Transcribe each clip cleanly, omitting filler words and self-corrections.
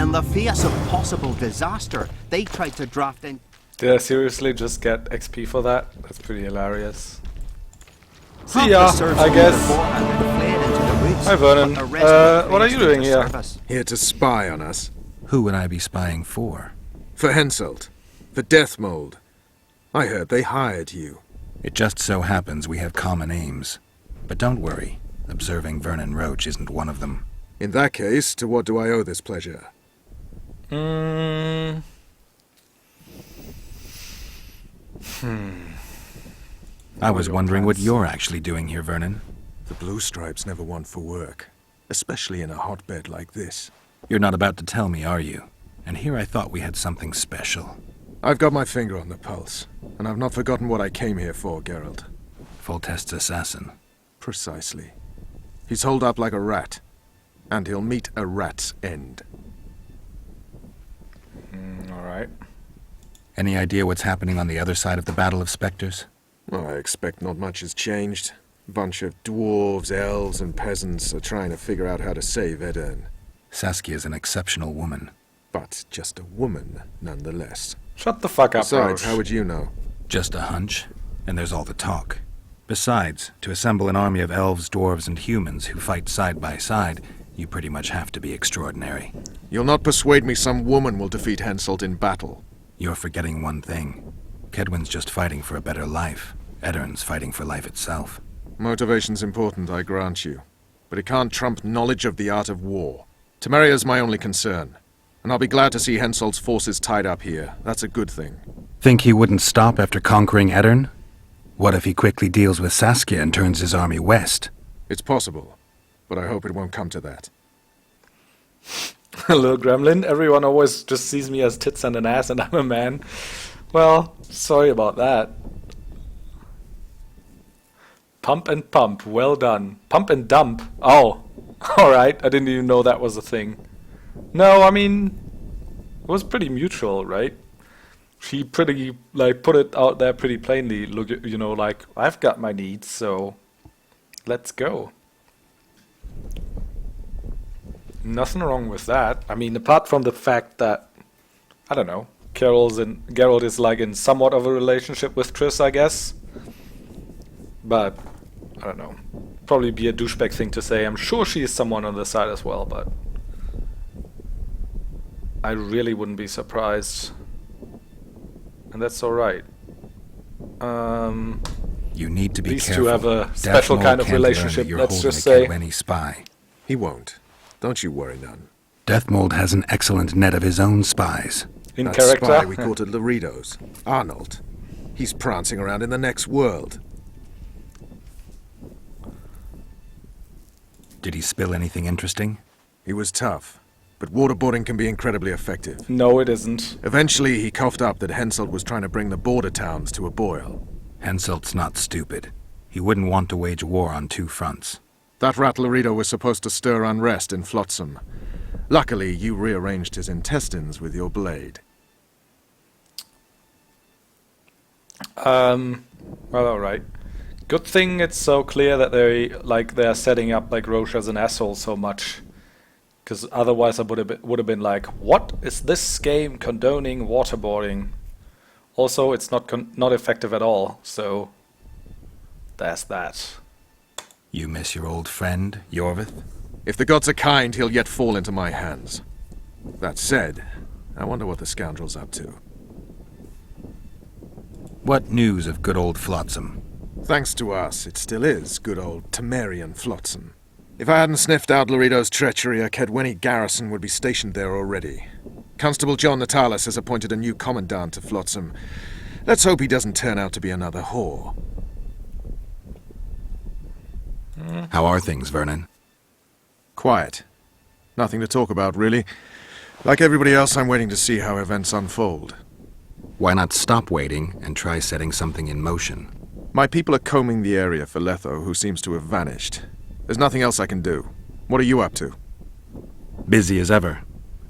In the face of possible disaster, they tried to draft in... Did I seriously just get XP for that? That's pretty hilarious. half See the ya, serfs I knew guess. beforehand and fled into the woods, Hi, Vernon. but the rest were What are you placed doing into here? service. Here to spy on us. Who would I be spying for? For Henselt. For Death Mold. I heard they hired you. It just so happens we have common aims. But don't worry, observing Vernon Roche isn't one of them. In that case, to what do I owe this pleasure? I was wondering what you're actually doing here, Vernon. The Blue Stripes never want for work. Especially in a hotbed like this. You're not about to tell me, are you? And here I thought we had something special. I've got my finger on the pulse. And I've not forgotten what I came here for, Geralt. Foltest's assassin. Precisely. He's holed up like a rat. And he'll meet a rat's end. Alright. Any idea what's happening on the other side of the Battle of Spectres? Well, I expect not much has changed. A bunch of dwarves, elves, and peasants are trying to figure out how to save Edirne. Saskia's an exceptional woman. But just a woman, nonetheless. Shut the fuck up, Besides, Roche. how would you know? Just a hunch, and there's all the talk. Besides, to assemble an army of elves, dwarves, and humans who fight side by side, you pretty much have to be extraordinary. You'll not persuade me some woman will defeat Henselt in battle. You're forgetting one thing. Kedwin's just fighting for a better life. Edirne's fighting for life itself. Motivation's important, I grant you. But it can't trump knowledge of the art of war. Temeria's my only concern. And I'll be glad to see Henselt's forces tied up here. That's a good thing. Think he wouldn't stop after conquering Edirne? What if he quickly deals with Saskia and turns his army west? It's possible. But I hope it won't come to that. Little gremlin. Everyone always just sees me as tits and an ass and I'm a man. Well, sorry about that. Pump and pump. Well done. Pump and dump. Oh. Alright. I didn't even know that was a thing. No, I mean, it was pretty mutual, right? She pretty, like, put it out there pretty plainly. Look, you know, like, I've got my needs, so let's go. Nothing wrong with that. I mean, apart from the fact that, I don't know, Geralt is like in somewhat of a relationship with Triss, I guess. But, I don't know. Probably be a douchebag thing to say. I'm sure she is someone on the side as well, but I really wouldn't be surprised. And that's alright. You need to be These careful. two have a Death special Mold kind of can't learn that relationship, you're let's holding just a say. Kedweni spy. He won't. Don't you worry none. Death Mold has an excellent net of his own spies. In That character. spy we caught at Laredo's, Arnold. He's prancing around in the next world. Did he spill anything interesting? He was tough, but waterboarding can be incredibly effective. No, it isn't. Eventually, he coughed up that Henselt was trying to bring the border towns to a boil. Henselt's not stupid. He wouldn't want to wage war on two fronts. That rat Laredo was supposed to stir unrest in Flotsam. Luckily, you rearranged his intestines with your blade. Well, alright. Good thing it's so clear that they're setting up like Roche as an asshole so much. Because otherwise I would have been like, what is this game condoning waterboarding? Also, it's not effective at all, so there's that. You miss your old friend, Yorvith? If the gods are kind, he'll yet fall into my hands. That said, I wonder what the scoundrel's up to. What news of good old Flotsam? Thanks to us, it still is good old Temerian Flotsam. If I hadn't sniffed out Laredo's treachery, a Kedweni garrison would be stationed there already. Constable John Natalis has appointed a new commandant to Flotsam. Let's hope he doesn't turn out to be another whore. How are things, Vernon? Quiet. Nothing to talk about, really. Like everybody else, I'm waiting to see how events unfold. Why not stop waiting and try setting something in motion? My people are combing the area for Letho, who seems to have vanished. There's nothing else I can do. What are you up to? Busy as ever.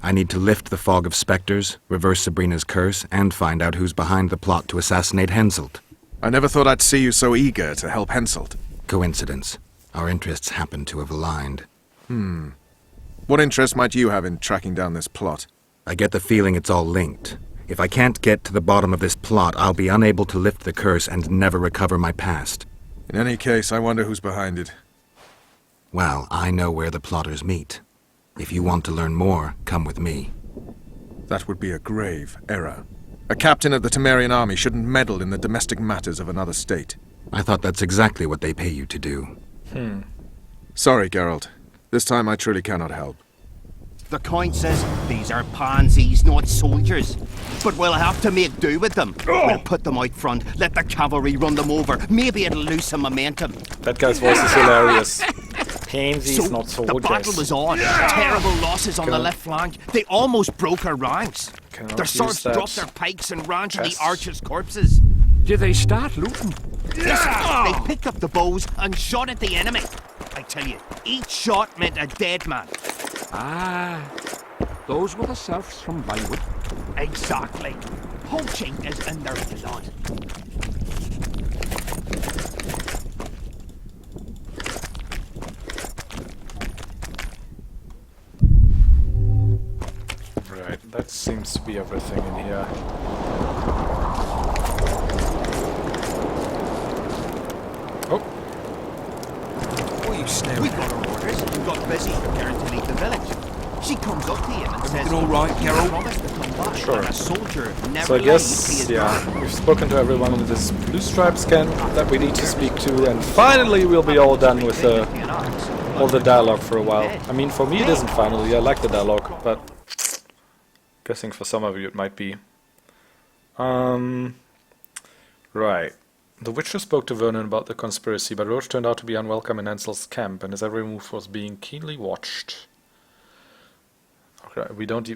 I need to lift the fog of specters, reverse Sabrina's curse, and find out who's behind the plot to assassinate Henselt. I never thought I'd see you so eager to help Henselt. Coincidence. Our interests happen to have aligned. What interest might you have in tracking down this plot? I get the feeling it's all linked. If I can't get to the bottom of this plot, I'll be unable to lift the curse and never recover my past. In any case, I wonder who's behind it. Well, I know where the plotters meet. If you want to learn more, come with me. That would be a grave error. A captain of the Temerian army shouldn't meddle in the domestic matters of another state. I thought that's exactly what they pay you to do. Sorry, Geralt. This time I truly cannot help. The Count says these are pansies, not soldiers. But we'll have to make do with them. We'll put them out front, let the cavalry run them over. Maybe it'll lose some momentum. That guy's voice is hilarious. Pansies, So, not soldiers. the battle was on. Terrible losses on the left flank. They almost broke our ranks. Cannot Their use swords that. dropped their pikes and ran to the Chest. archers' corpses. Did they start looting? Listen, they picked up the bows and shot at the enemy. I tell you, each shot meant a dead man. Ah, those were the serfs from Bywood. Exactly. Poaching is in their blood. Right, that seems to be everything in here. Oh, What are you staring We at? got our orders and got busy preparing to leave the village. She comes up to him and says, Everything all right, "You Geralt?" promised to come back, Sure. and a soldier never so I lies to guess, his yeah, word." we've spoken to everyone in this Blue Stripes camp that we need to speak to, and finally we'll be all done with all the dialogue for a while. I mean, for me it isn't finally, I like the dialogue, but guessing for some of you it might be. Right. The Witcher spoke to Vernon about the conspiracy, but Roche turned out to be unwelcome in Ansel's camp, and his every move was being keenly watched. Okay, we don't...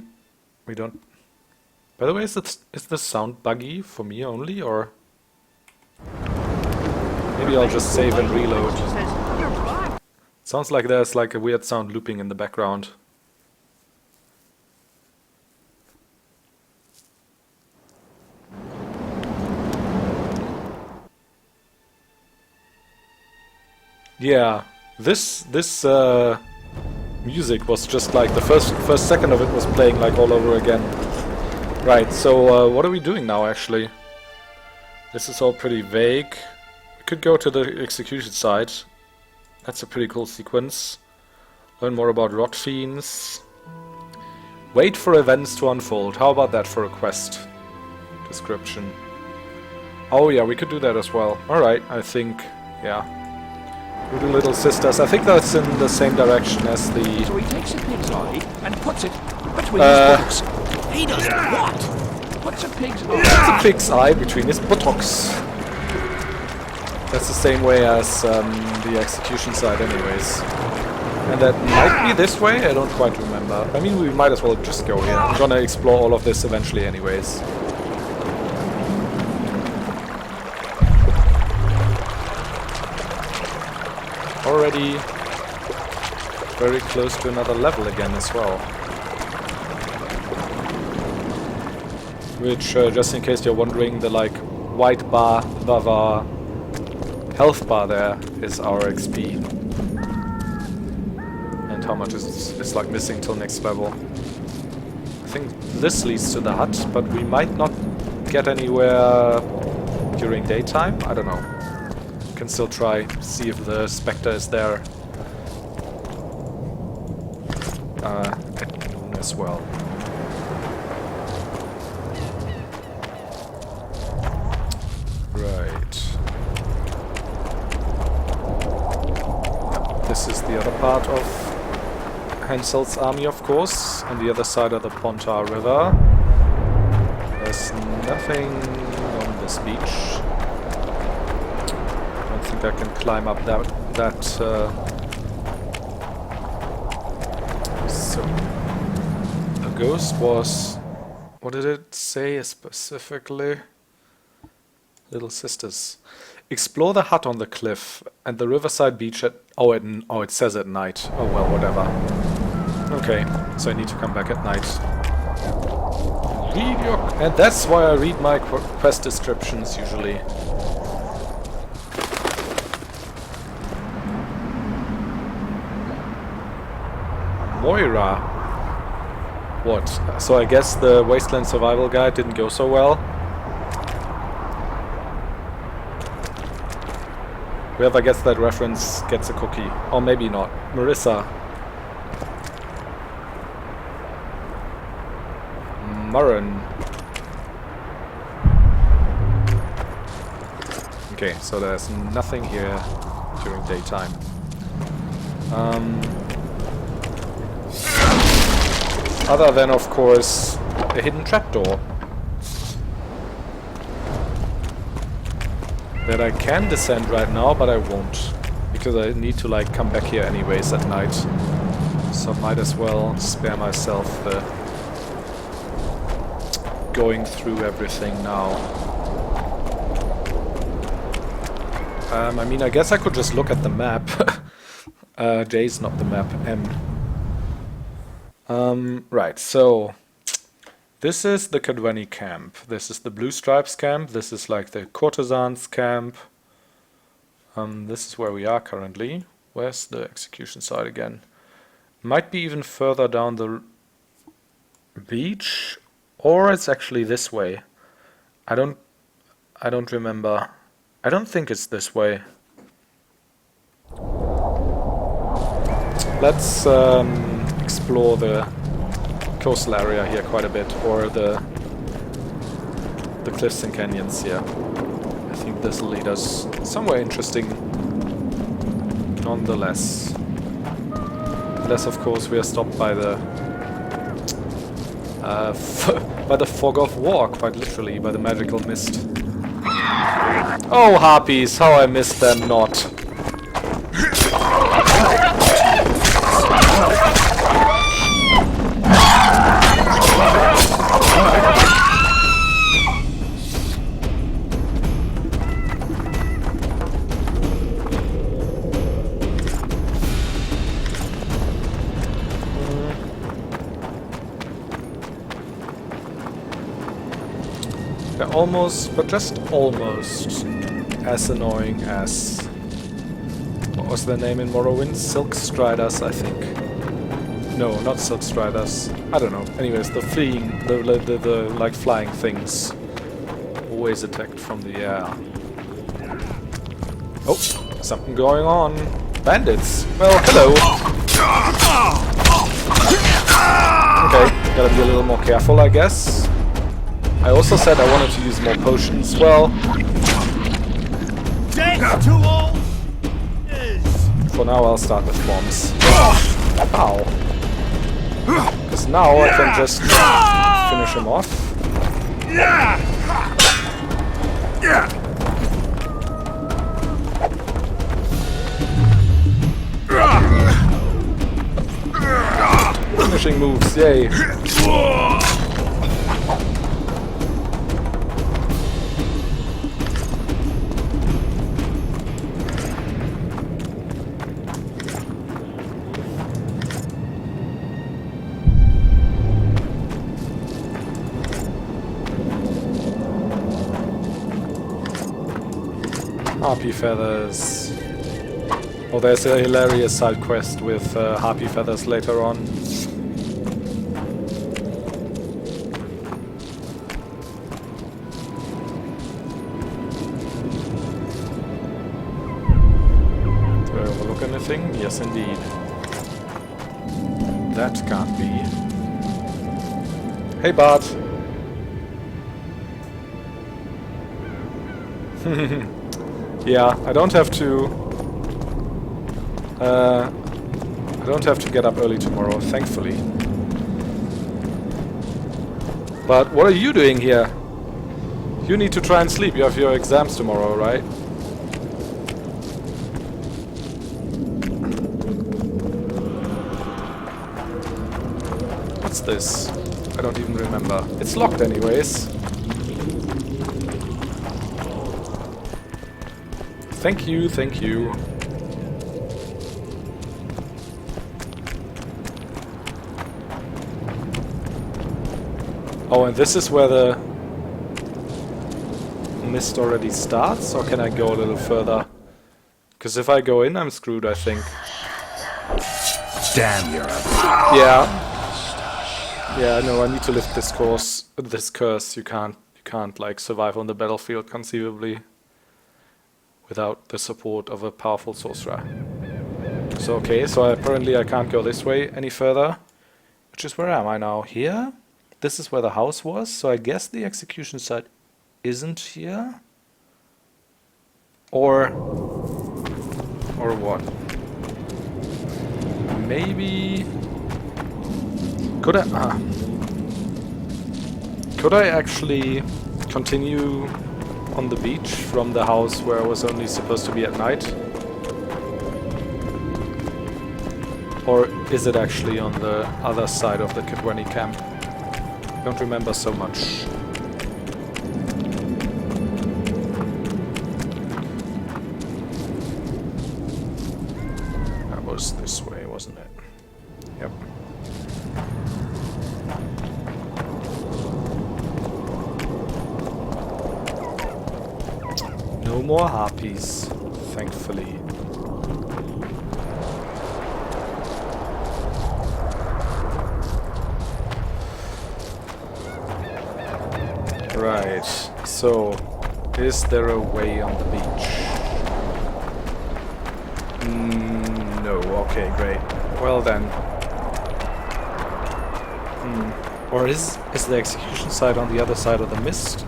By the way, is the sound buggy for me only, or... Maybe I'll just save and reload. She says, "You're back." Sounds like there's like a weird sound looping in the background. Yeah, this music was just like the first second of it was playing like all over again. Right, so what are we doing now actually? This is all pretty vague. We could go to the execution site. That's a pretty cool sequence. Learn more about rot fiends. Wait for events to unfold. How about that for a quest description? Oh yeah, we could do that as well. Alright, I think, yeah. Voodoo Little Sisters. I think that's in the same direction as the... So he takes a pig's eye and puts it between his buttocks. He does what? Puts a pig's It's eye. a pig's eye between his buttocks. That's the same way as the execution side anyways. And that might be this way? I don't quite remember. I mean, we might as well just go here. I'm gonna explore all of this eventually anyways. Already very close to another level again as well. Which, just in case you're wondering, the like white bar above our health bar there is our XP. And how much is like missing till next level. I think this leads to the hut, but we might not get anywhere during daytime. I don't know. Can still try, see if the Spectre is there at noon as well. Right. This is the other part of Hansel's army, of course, on the other side of the Pontar River. There's nothing on this beach. I think I can climb up that so the ghost was, what did it say specifically? Little Sisters. Explore the hut on the cliff and the riverside beach at it says at night. Oh well, whatever. Okay, so I need to come back at night. And that's why I read my quest descriptions usually. Moira. What? So I guess the Wasteland Survival Guide didn't go so well. Whoever gets that reference gets a cookie. Or maybe not. Marissa. Murren. Okay, so there's nothing here during daytime. Other than, of course, a hidden trapdoor. That I can descend right now, but I won't. Because I need to, like, come back here anyways at night. So might as well spare myself the going through everything now. I mean, I guess I could just look at the map. J's not the map, M. Right, so this is the Cadweni camp. This is the Blue Stripes camp. This is like the Courtesans camp. This is where we are currently. Where's the execution site again? Might be even further down the beach, or it's actually this way. I don't remember. I don't think it's this way. Let's explore the coastal area here quite a bit, or the cliffs and canyons here. I think this will lead us somewhere interesting nonetheless. Unless, of course, we are stopped by the by the fog of war, quite literally, by the magical mist. Oh, harpies, how I missed them not. They're almost, but just almost, as annoying as... What was their name in Morrowind? Silk Striders, I think. No, not Silk Striders. I don't know. Anyways, the fleeing, the like flying things, always attacked from the air. Oh, something going on. Bandits. Well, hello. Okay, gotta be a little more careful, I guess. I also said I wanted to use more potions. Well, for now I'll start with bombs. Ow. Because now I can just finish him off. Finishing moves, yay. Harpy feathers. Oh, there's a hilarious side quest with harpy feathers later on. Do I overlook anything? Yes, indeed. That can't be. Hey, Bart. Yeah, I don't have to get up early tomorrow, thankfully. But what are you doing here? You need to try and sleep. You have your exams tomorrow, right? What's this? I don't even remember. It's locked anyways. Thank you, thank you. Oh, and this is where the mist already starts, or can I go a little further? Because if I go in, I'm screwed, I think. Damn Europe. Yeah, no, I need to lift this curse. You can't like survive on the battlefield conceivably without the support of a powerful sorcerer. So okay, so apparently I can't go this way any further. Which is where am I now? Here? This is where the house was, so I guess the execution site isn't here? Or what? Maybe... Could I actually continue on the beach from the house where I was only supposed to be at night? Or is it actually on the other side of the Kedweni camp? I don't remember so much. That was this way, wasn't it? Yep. No more harpies, thankfully. Right, so is there a way on the beach? No, okay, great. Well then. Or is the execution site on the other side of the mist?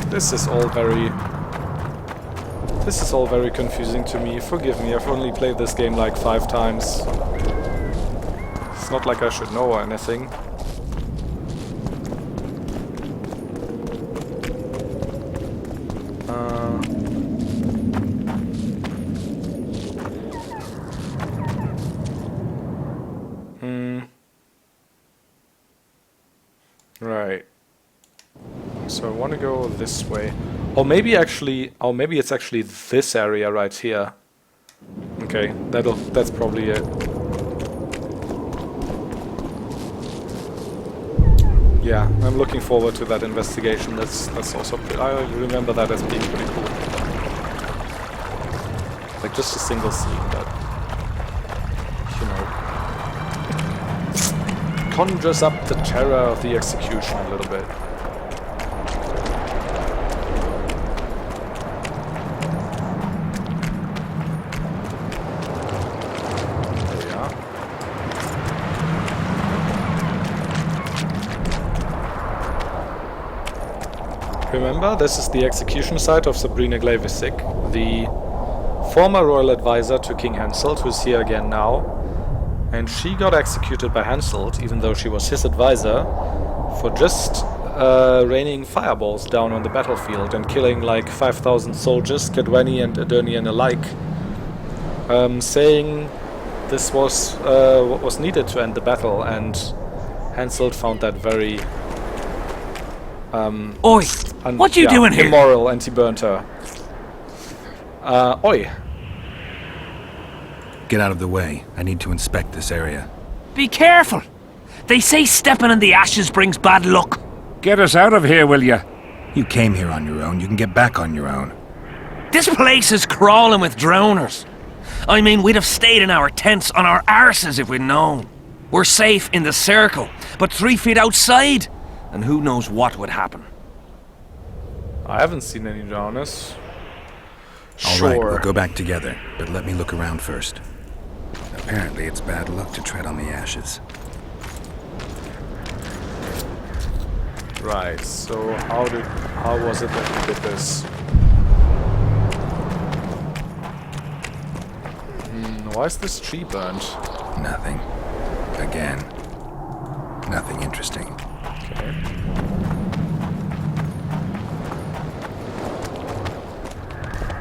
This is all very confusing to me. Forgive me, I've only played this game like 5 times. It's not like I should know anything. Right. So I want to go this way. Or maybe it's actually this area right here. Okay, that's probably it. Yeah, I'm looking forward to that investigation. That's also I remember that as being pretty cool. Like just a single scene that, you know, conjures up the terror of the execution a little bit. There we are. Remember, this is the execution site of Sabrina Glevissig, the former royal advisor to King Henselt, who's here again now. And she got executed by Henselt, even though she was his advisor, for just raining fireballs down on the battlefield and killing like 5,000 soldiers, Kedweni and Adonian alike, saying this was what was needed to end the battle, and Henselt found that very Oi! What you doing here? Immoral, and he burnt her. Oi! Get out of the way. I need to inspect this area. Be careful! They say stepping in the ashes brings bad luck. Get us out of here, will you? You came here on your own. You can get back on your own. This place is crawling with drowners. I mean, we'd have stayed in our tents on our arses if we'd known. We're safe in the circle, but 3 feet outside, and who knows what would happen. I haven't seen any drowners. All Sure. right, we'll go back together, but let me look around first. Apparently, it's bad luck to tread on the ashes. Right, so how was it that we did this? Why is this tree burnt? Nothing. Again. Nothing interesting. Okay.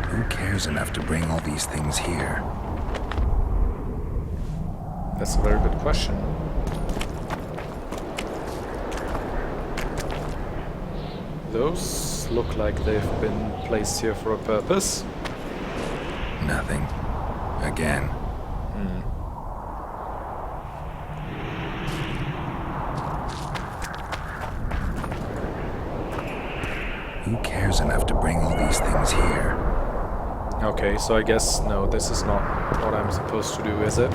Who cares enough to bring all these things here? That's a very good question. Those look like they've been placed here for a purpose. Nothing. Again. Who cares enough to bring all these things here? Okay, so I guess, no, this is not what I'm supposed to do, is it?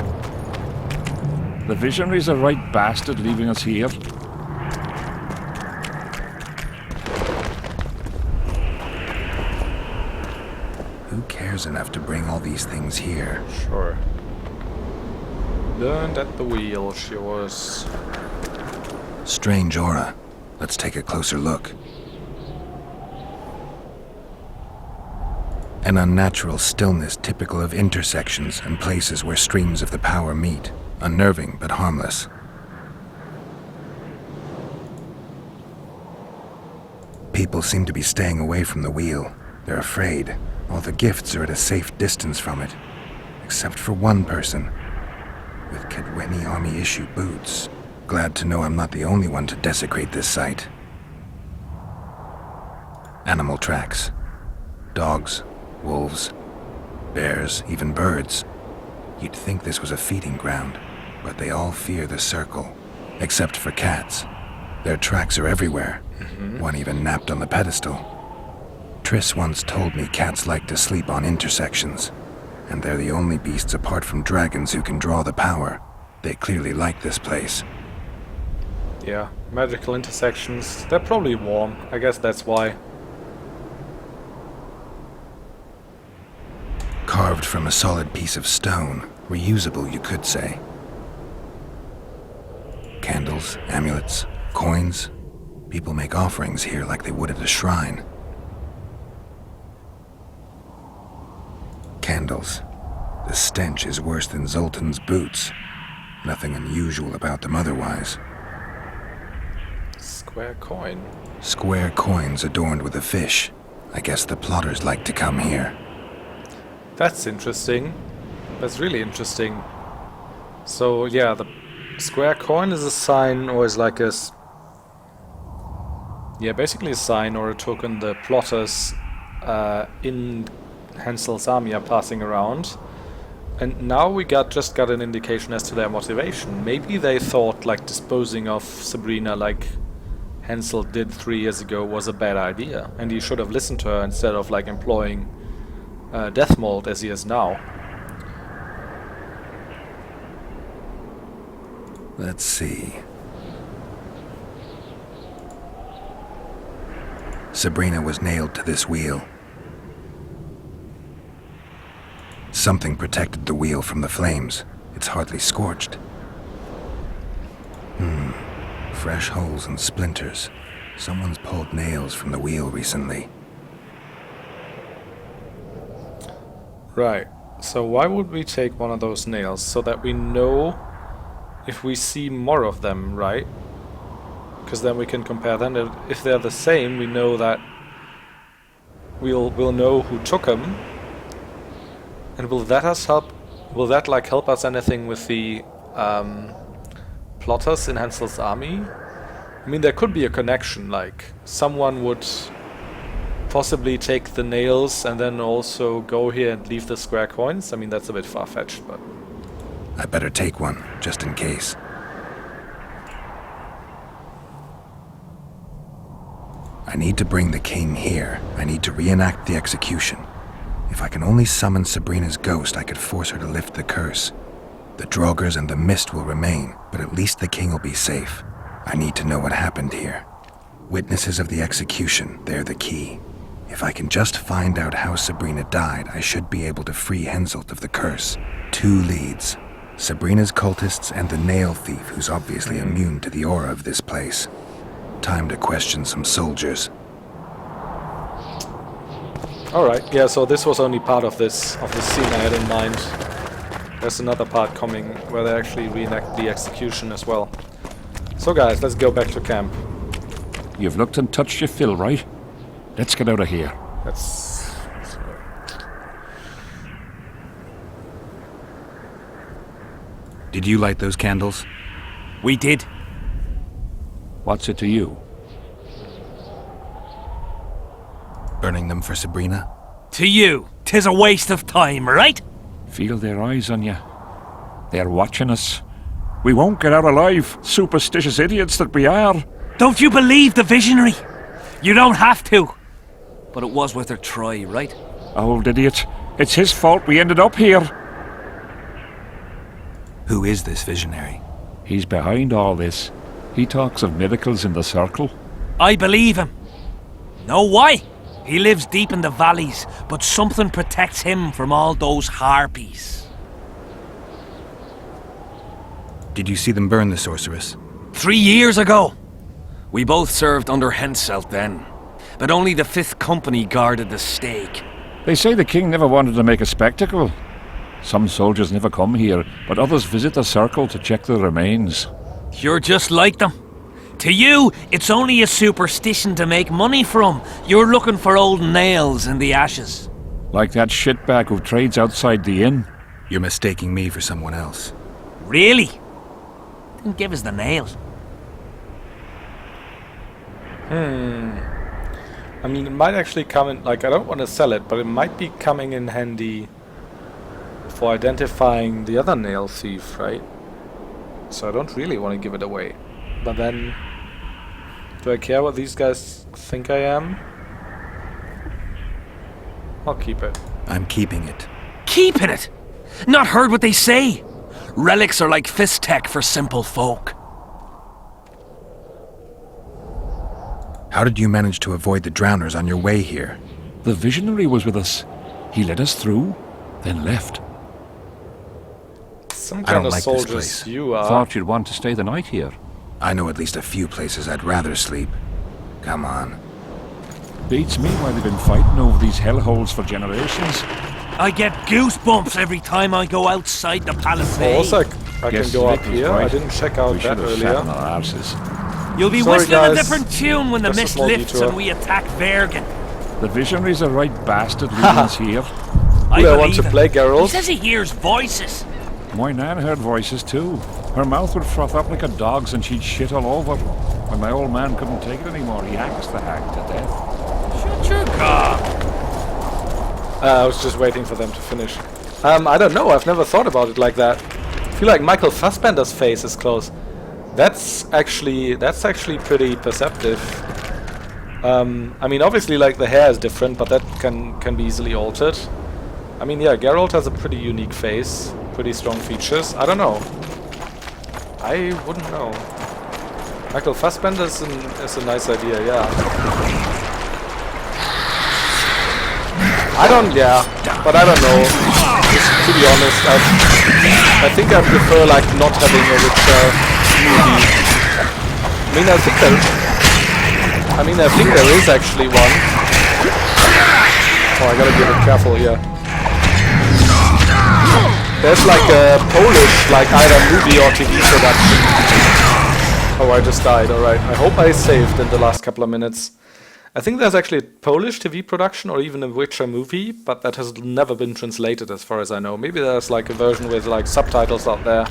The visionary's a right bastard leaving us here. Who cares enough to bring all these things here? Sure. Learned at the wheel, she was. Strange aura. Let's take a closer look. An unnatural stillness typical of intersections and places where streams of the power meet. Unnerving, but harmless. People seem to be staying away from the wheel. They're afraid. All the gifts are at a safe distance from it. Except for one person. With Kedweni Army-issue boots. Glad to know I'm not the only one to desecrate this site. Animal tracks. Dogs, wolves, bears, even birds. You'd think this was a feeding ground, but they all fear the circle. Except for cats. Their tracks are everywhere. One even napped on the pedestal. Triss once told me cats like to sleep on intersections. And they're the only beasts apart from dragons who can draw the power. They clearly like this place. Yeah, magical intersections. They're probably warm. I guess that's why. Carved from a solid piece of stone. Reusable, you could say. Candles, amulets, coins. People make offerings here like they would at a shrine. Candles. The stench is worse than Zoltan's boots. Nothing unusual about them otherwise. Square coin. Square coins adorned with a fish. I guess the plotters like to come here. That's interesting. That's really interesting. So yeah, the square coin is a sign, or is like a basically a sign or a token the plotters in Hansel's army are passing around. And now we just got an indication as to their motivation. Maybe they thought like disposing of Sabrina like Hansel did 3 years ago was a bad idea, and he should have listened to her instead of like employing death mold as he is now. Let's see. Sabrina was nailed to this wheel. Something protected the wheel from the flames. It's hardly scorched. Fresh holes and splinters. Someone's pulled nails from the wheel recently. Right. So why would we take one of those nails? So that we know if we see more of them, right? Because then we can compare them. If they're the same, we know that we'll know who took them. And will that help? Will that like help us anything with the plotters in Hansel's army? I mean, there could be a connection. Like someone would possibly take the nails and then also go here and leave the square coins. I mean, that's a bit far-fetched, but I better take one, just in case. I need to bring the king here. I need to reenact the execution. If I can only summon Sabrina's ghost, I could force her to lift the curse. The Draugrs and the mist will remain, but at least the king will be safe. I need to know what happened here. Witnesses of the execution, they're the key. If I can just find out how Sabrina died, I should be able to free Henselt of the curse. 2 leads. Sabrina's cultists and the nail thief, who's obviously immune to the aura of this place. Time to question some soldiers. alright. Yeah, so this was only part of this scene I had in mind. There's another part coming where they actually reenact the execution as well. So guys, let's go back to camp. You've looked and touched your fill, right? Let's get out of here. Did you light those candles? We did. What's it to you? Burning them for Sabrina? To you, 'tis a waste of time, right? Feel their eyes on you. They're watching us. We won't get out alive, superstitious idiots that we are. Don't you believe the visionary? You don't have to. But it was worth a try, right? Old idiot. It's his fault we ended up here. Who is this visionary? He's behind all this. He talks of miracles in the circle. I believe him. Know why? He lives deep in the valleys, but something protects him from all those harpies. Did you see them burn the sorceress? 3 years ago. We both served under Henselt then, but only the 5th Company guarded the stake. They say the king never wanted to make a spectacle. Some soldiers never come here, but others visit the circle to check the remains. You're just like them. To you, it's only a superstition to make money from. You're looking for old nails in the ashes. Like that shitbag who trades outside the inn. You're mistaking me for someone else. Really? Then give us the nails. I mean, it might actually come in, like, I don't want to sell it, but it might be coming in handy for identifying the other nail thief, right? So I don't really want to give it away. But then, do I care what these guys think I am? I'll keep it. I'm keeping it. Keeping it? Not heard what they say. Relics are like fist tech for simple folk. How did you manage to avoid the drowners on your way here? The visionary was with us. He led us through, then left. Some I kind don't of like this soldiers place. you are. Thought you'd want to stay the night here. I know at least a few places I'd rather sleep. Come on. Beats me why they've been fighting over these hellholes for generations. I get goosebumps every time I go outside the palisade. Also, I Guess can go up Vic was here. right. I didn't check out We should that have sat on earlier. our arses. You'll be Sorry, whistling guys. a different tune when the Just a mist small lifts detour. and we attack Vergen. The visionary's a right bastard leading us here. I want to believe him. play He Geralt. says he hears voices. My nan heard voices too. Her mouth would froth up like a dog's and she'd shit all over. When my old man couldn't take it anymore, he axed the hag to death. Shut your gob. I was just waiting for them to finish. I don't know. I've never thought about it like that. I feel like Michael Fassbender's face is close. That's actually pretty perceptive. I mean, obviously, like the hair is different, but that can be easily altered. I mean, yeah, Geralt has a pretty unique face, pretty strong features. I don't know. I wouldn't know. Michael Fassbender is a nice idea, yeah. But I don't know. Just to be honest, I think I prefer like not having a Witcher movie. I think there is actually one. Oh, I gotta be a bit careful here. There's like a Polish, like either movie or TV production. Oh, I just died, alright. I hope I saved in the last couple of minutes. I think there's actually a Polish TV production or even a Witcher movie, but that has never been translated as far as I know. Maybe there's like a version with like subtitles out there.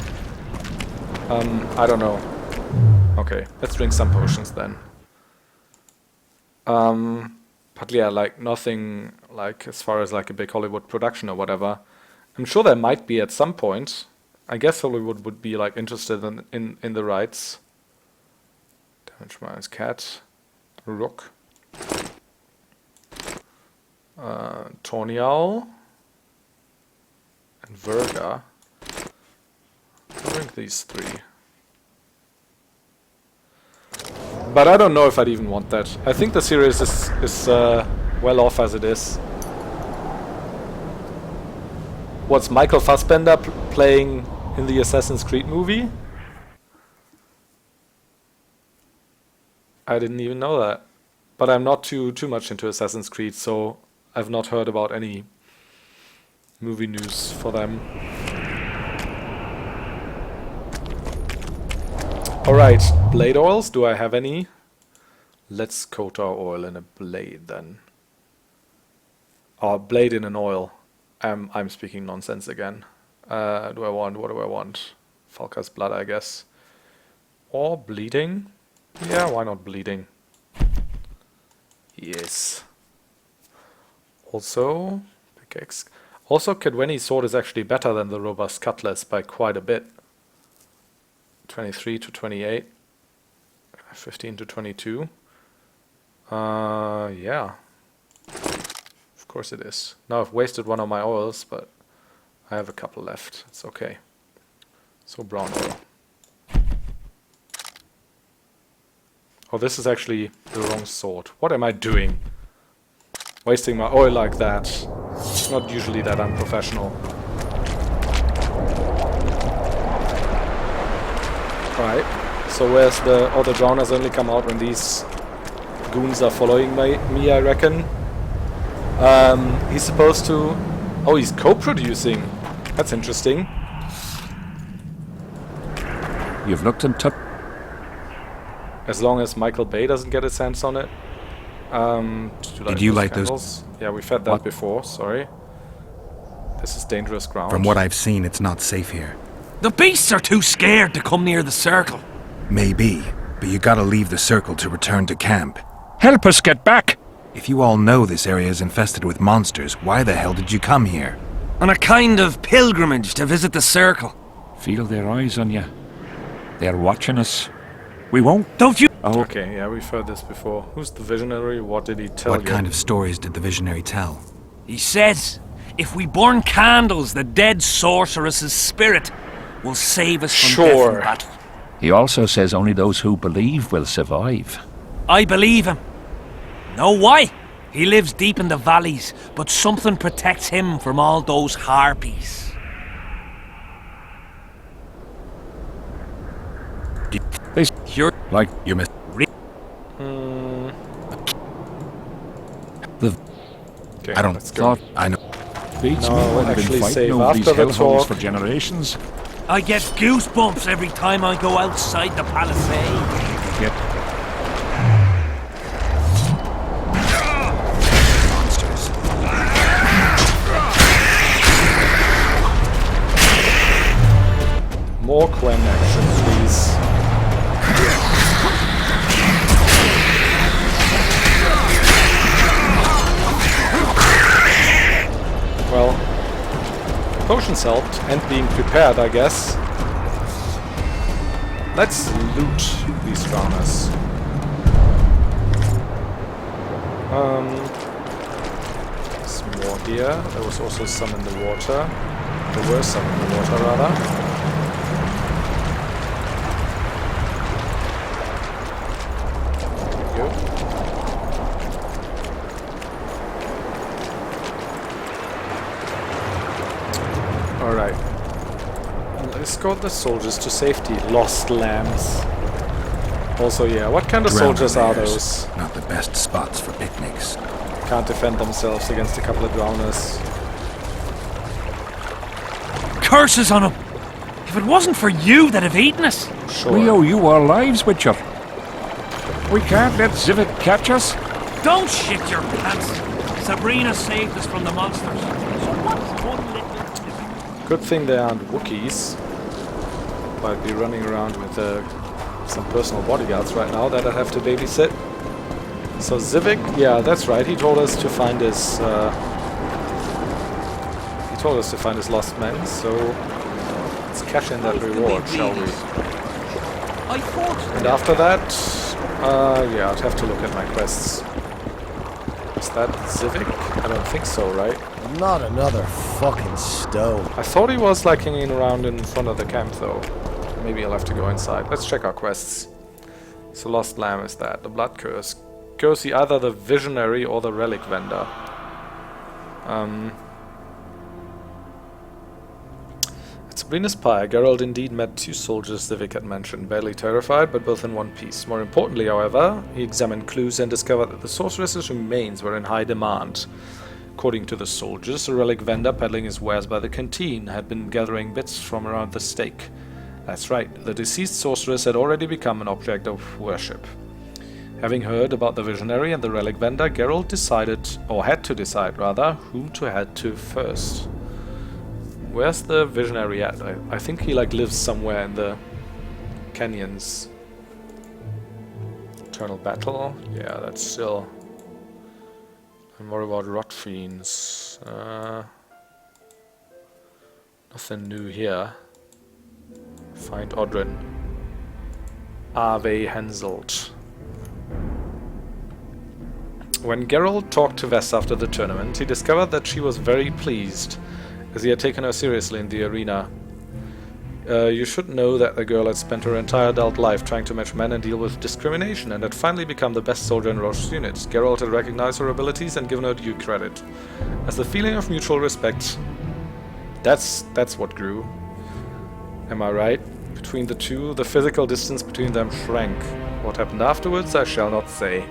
I don't know. Okay, let's drink some potions then. But yeah, like nothing like as far as like a big Hollywood production or whatever. I'm sure there might be at some point. I guess Hollywood would be like interested in the rights. Damage minus cat. Rook. Tornial. And Verga. I'll drink these three. But I don't know if I'd even want that. I think the series is well off as it is. What's Michael Fassbender playing in the Assassin's Creed movie? I didn't even know that. But I'm not too much into Assassin's Creed, so I've not heard about any movie news for them. Alright, blade oils, do I have any? Let's coat our oil in a blade then. Or blade in an oil. I'm speaking nonsense again. What do I want? Falca's blood, I guess. Or bleeding? Yeah, why not bleeding? Yes. Also, pickaxe. Also, Kedweni's sword is actually better than the robust cutlass by quite a bit. 23 to 28. 15 to 22. Yeah. Of course it is. Now I've wasted one of my oils, but I have a couple left. It's okay. So brown oil. Oh, this is actually the wrong sort. What am I doing? Wasting my oil like that. Not usually that unprofessional. Right. So where's the... Oh, the drowners only come out when these goons are following me, I reckon. He's supposed to... Oh, he's co-producing. That's interesting. You've looked into... As long as Michael Bay doesn't get his hands on it. Did you light those? candles? Yeah, we've had that before, sorry. This is dangerous ground. From what I've seen, it's not safe here. The beasts are too scared to come near the circle. Maybe, but you gotta leave the circle to return to camp. Help us get back! If you all know this area is infested with monsters, why the hell did you come here? On a kind of pilgrimage to visit the circle. Feel their eyes on you. They're watching us. We won't. Don't you... Oh, Okay, yeah, we've heard this before. Who's the visionary? What did he tell you? What kind of stories did the visionary tell? He says, if we burn candles, the dead sorceress's spirit will save us from death Sure. and battle. he also says only those who believe will survive. I believe him. Know why? He lives deep in the valleys, but something protects him from all those harpies. They You're... like You missed. Okay, I don't let's go. thought I know. beats No, me. we'll I've been actually fighting save over these after the hellholes talk. for generations. I get goosebumps every time I go outside the palisade. Yet Monsters. More Quen action, please. Well, potions helped, and being prepared, I guess. Let's loot these drowners. Some more here. There was also some in the water. There were some in the water, rather. Go. Alright. Escort the soldiers to safety. Lost lambs. Also, yeah, what kind of soldiers are Drowners, those? not the best spots for picnics. Can't defend themselves against a couple of drowners. Curses on him! If it wasn't for you that have eaten us, Sure. we owe you our lives, Witcher. We can't let Zivit catch us. don't shit your pants. Sabrina saved us from the monsters. So what's one little... Good thing they aren't Wookiees. I'd be running around with some personal bodyguards right now that I'd have to babysit. So Zivik, yeah, that's right. He told us to find his. He told us to find his lost men. So let's cash in that reward, shall we? I thought... And after that, yeah, I'd have to look at my quests. Is that Zivik? I don't think so, right? Not another fucking stone. I thought he was like hanging around in front of the camp, though. Maybe I'll have to go inside. Let's check our quests. So Lost Lamb is that. The Blood Curse. Go see either the Visionary or the Relic Vendor. At Sabrina's pyre, Geralt indeed met two soldiers Zivik had mentioned, badly terrified, but both in one piece. More importantly, however, he examined clues and discovered that the sorceress's remains were in high demand. According to the soldiers, a relic vendor peddling his wares by the canteen had been gathering bits from around the stake. That's right, the deceased sorceress had already become an object of worship. Having heard about the visionary and the relic vendor, Geralt decided, or had to decide rather, whom to head to first. Where's the visionary at? I think he like lives somewhere in the canyons. Eternal battle? Yeah, that's still... And what about rot fiends? Nothing new here. Find Odrin. Ave Henselt. When Geralt talked to Vess after the tournament, he discovered that she was very pleased, as he had taken her seriously in the arena. You should know that the girl had spent her entire adult life trying to match men and deal with discrimination, and had finally become the best soldier in Roche's unit. Geralt had recognized her abilities and given her due credit. As the feeling of mutual respect... That's what grew. Am I right? Between the two, the physical distance between them shrank. What happened afterwards, I shall not say.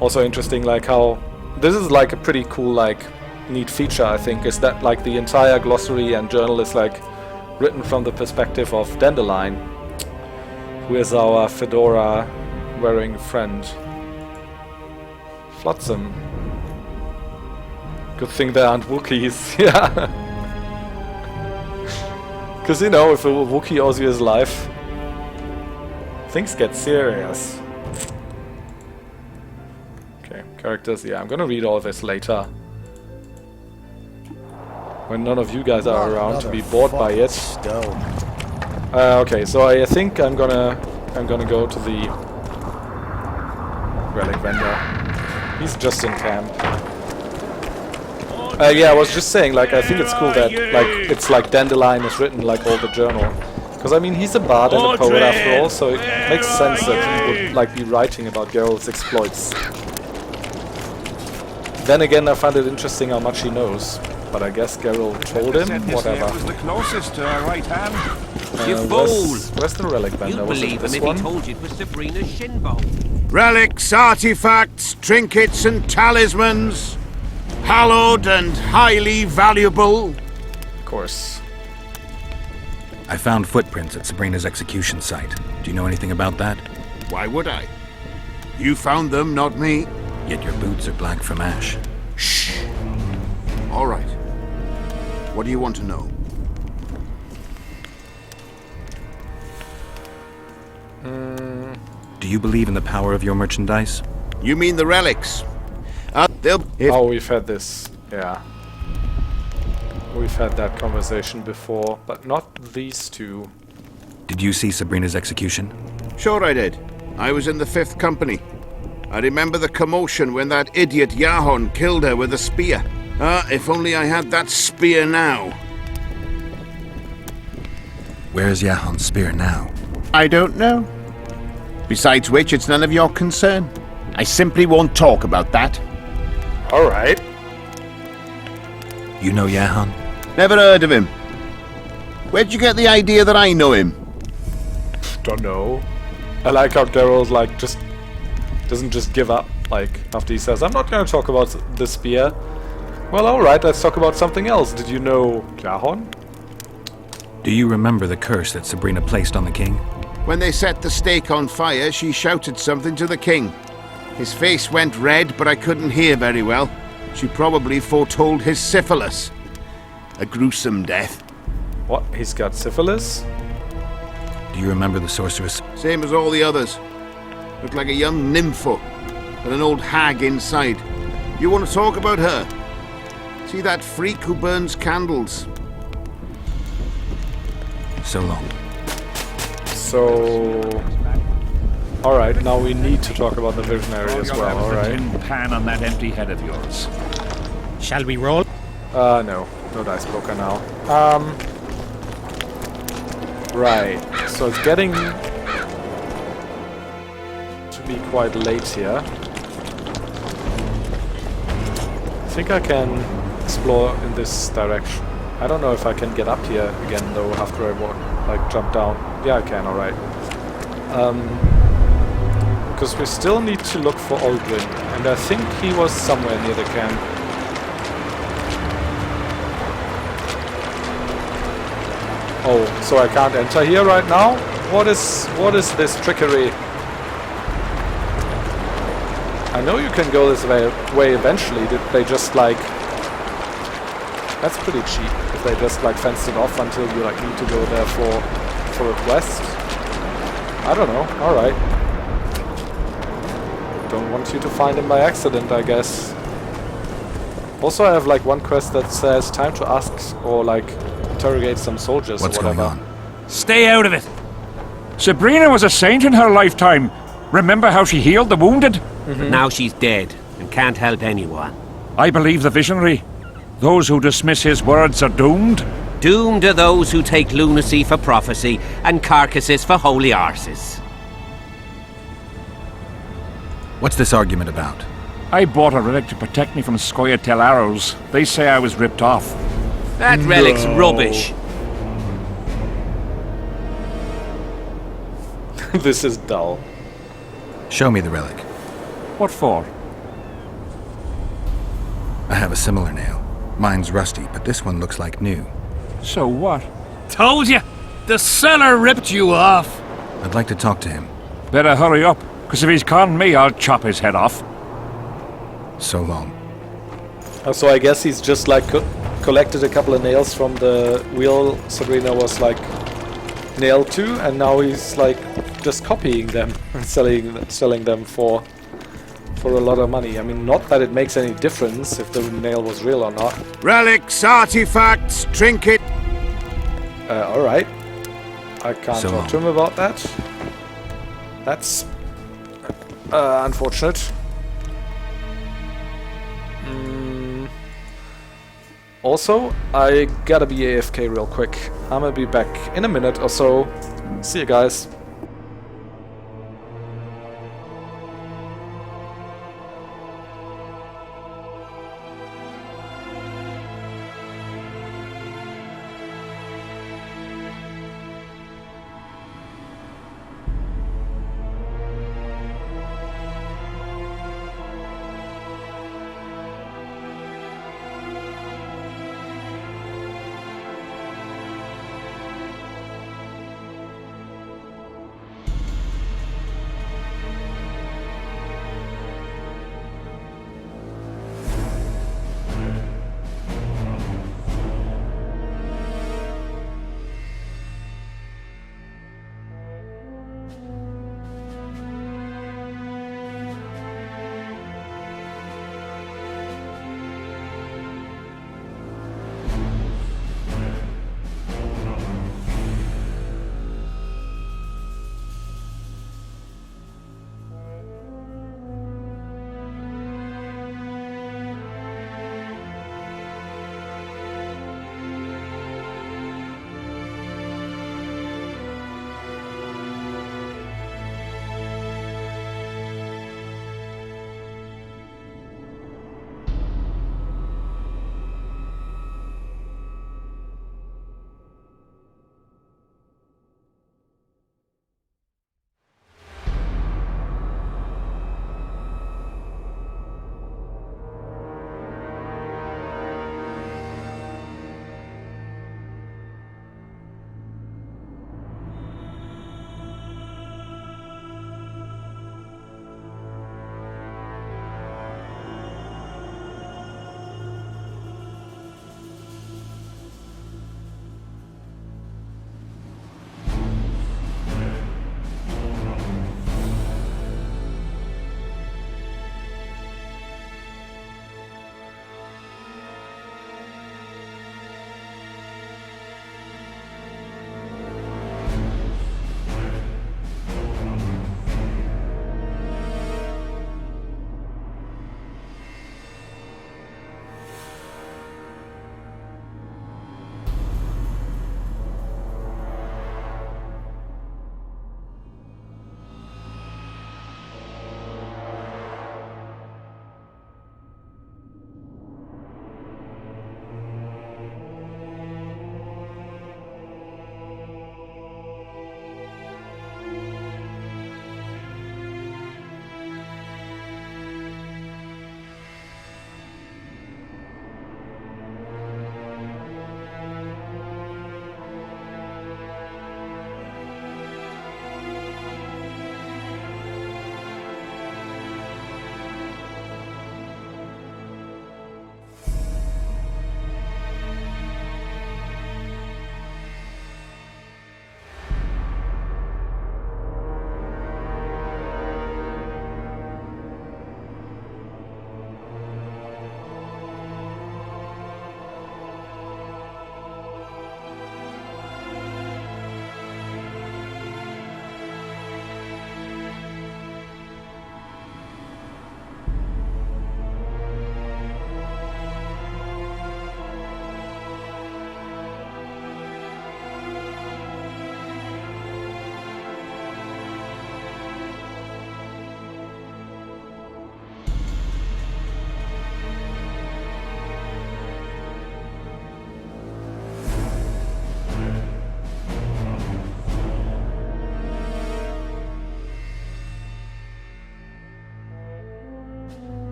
Also interesting, like how... This is like a pretty cool, like, neat feature, I think, is that like the entire glossary and journal is like written from the perspective of Dandelion, who is our fedora-wearing friend. Flotsam. Good thing there aren't Wookiees, yeah. Because, you know, if a Wookiee owes you his life, things get serious. Okay, characters, yeah, I'm gonna read all this later. When none of you guys are around to be bored by it. Okay, so I think I'm gonna go to the relic vendor. He's just in camp. Yeah, I was just saying, like, I think it's cool that, like, it's like Dandelion is written like all the journal. Because, I mean, he's a bard and a poet after all, so it makes sense that he would, like, be writing about Geralt's exploits. Then again, I find it interesting how much he knows. But I guess Geralt told him, whatever. Was the closest to our right hand. You fool! Where's the relic vendor? You'd Was it believe him this if one? he told you it was Sabrina's shin bone. Relics, artifacts, trinkets and talismans. Hallowed and highly valuable. Of course. I found footprints at Sabrina's execution site. Do you know anything about that? Why would I? You found them, not me. Yet your boots are black from ash. Shh. All right. What do you want to know? Do you believe in the power of your merchandise? You mean the relics? Oh, we've had this. Yeah. We've had that conversation before, but not these two. Did you see Sabrina's execution? Sure I did. I was in the 5th Company. I remember the commotion when that idiot Yahon killed her with a spear. If only I had that spear now. Where is Yahon's spear now? I don't know. Besides which, it's none of your concern. I simply won't talk about that. Alright. You know Yahon? Never heard of him. Where'd you get the idea that I know him? Don't know. I like how Geralt, like, just doesn't just give up, like, after he says, I'm not gonna talk about the spear. Well, alright, let's talk about something else. Did you know Yahon? Do you remember the curse that Sabrina placed on the king? When they set the stake on fire, she shouted something to the king. His face went red, but I couldn't hear very well. She probably foretold his syphilis. A gruesome death. What? He's got syphilis? Do you remember the sorceress? Same as all the others. Looked like a young nympho, with an old hag inside. You want to talk about her? See that freak who burns candles? So long. So... Alright, now we need to talk about the visionary as well, alright. Tin pan on that empty head of yours. Shall we roll? No. No dice poker now. Right. So it's getting to be quite late here. I think I can explore in this direction. I don't know if I can get up here again though after I jump down. Yeah, I can, alright. Because we still need to look for Aldrin, and I think he was somewhere near the camp. Oh, so I can't enter here right now? What is this trickery? I know you can go this way eventually. Did they just like... That's pretty cheap. If they just like fenced it off until you like need to go there for a quest. I don't know. Alright. Don't want you to find him by accident, I guess. Also, I have like one quest that says time to ask or like interrogate some soldiers What's or whatever. going on? Stay out of it! Sabrina was a saint in her lifetime. Remember how she healed the wounded? Now she's dead. and can't help anyone. I believe the visionary. Those who dismiss his words are doomed. Doomed are those who take lunacy for prophecy and carcasses for holy arses. What's this argument about? I bought a relic to protect me from Scoia'tael arrows. They say I was ripped off. That relic's rubbish. This is dull. Show me the relic. What for? I have a similar nail. Mine's rusty, but this one looks like new. So what? Told you! The seller ripped you off! I'd like to talk to him. Better hurry up, because if he's conned me, I'll chop his head off. So long. So I guess he's just like collected a couple of nails from the wheel Sabrina was like nailed to, and now he's like just copying them and selling them for a lot of money. I mean, not that it makes any difference if the nail was real or not. Relics, artifacts, trinket. Alright. I can't So talk to him about that. That's unfortunate. Also, I gotta be AFK real quick. I'm gonna be back in a minute or so. See you guys.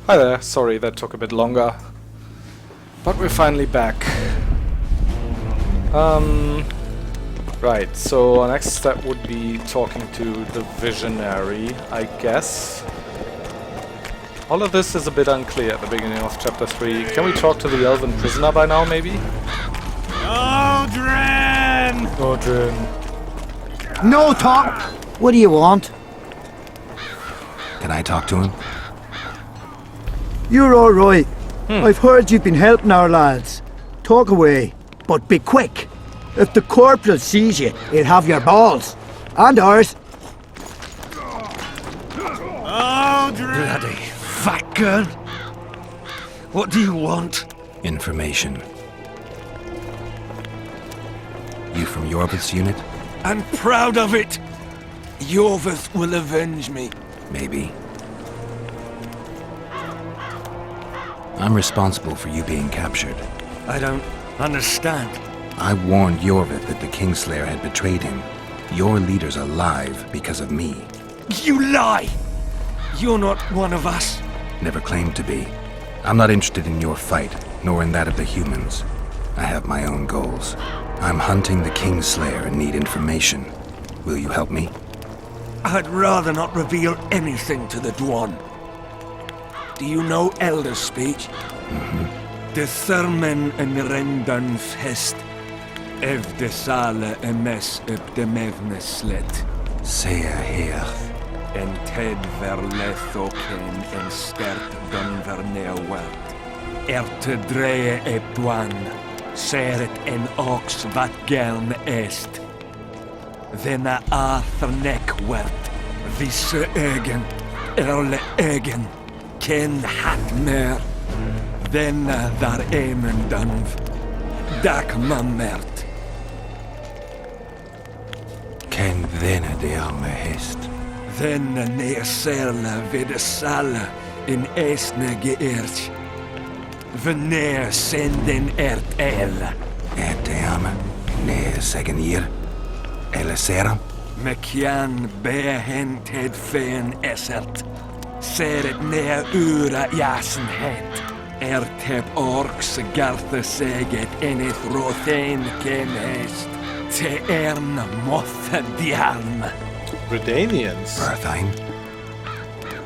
Hi there, sorry that took a bit longer. But we're finally back. Right, so our next step would be talking to the Visionary, I guess. All of this is a bit unclear at the beginning of chapter 3. Can we talk to the elven prisoner by now, maybe? Odrin! Odrin. No talk! What do you want? Can I talk to him? You're alright. I've heard you've been helping our lads. Talk away, but be quick. If the corporal sees you, he'll have your balls. And ours. Bloody fat girl. What do you want? Information. You from Yorvith's unit? I'm proud of it. Yorvith will avenge me. Maybe. I'm responsible for you being captured. I don't understand. I warned Yorvith that the Kingslayer had betrayed him. Your leader's alive because of me. You lie! You're not one of us. Never claimed to be. I'm not interested in your fight, nor in that of the humans. I have my own goals. I'm hunting the Kingslayer and need information. Will you help me? I'd rather not reveal anything to the Dwan. Do you know Elder speech? De Thurmen en Rendunf hest. Ev de sale emes up de mevne slet. Sea hearth. En ted verleth oken en stert dun verneawert. Te dreie ep dwan. Seret en ox wat gern est. Denna Arthurnek wert. Visse ögen. Erle ögen. Ken hat mer. Denna dar emen dunv. Dak mammert. Ken denna de arme hest. Denna neer serla vid sala in esne geërtj. Wanneer senden el. Erte arme. Nee, zeggen hier. Ele seram. Mekian behen ted fen esert. Seret neer ura jasen het. Teb orks garthe seget enith rothen ken hest. Te mothe diarm. Redanians? Rathain.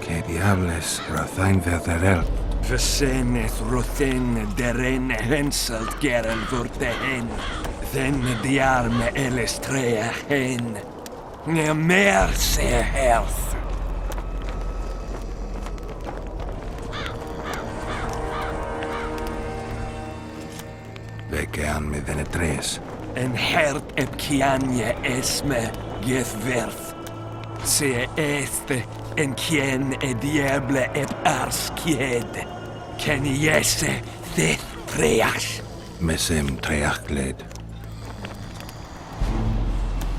Que diables Rathain verderel. Verseneth rothen deren henselt gerel vurte hen. Den diarme elestrea hen. Ne mer se herth. Vekean me venetres. En hert ep kianje esme gethverth. Se este en kien e diable ep arskied. Ken jesse thith preash. Mesem treachled.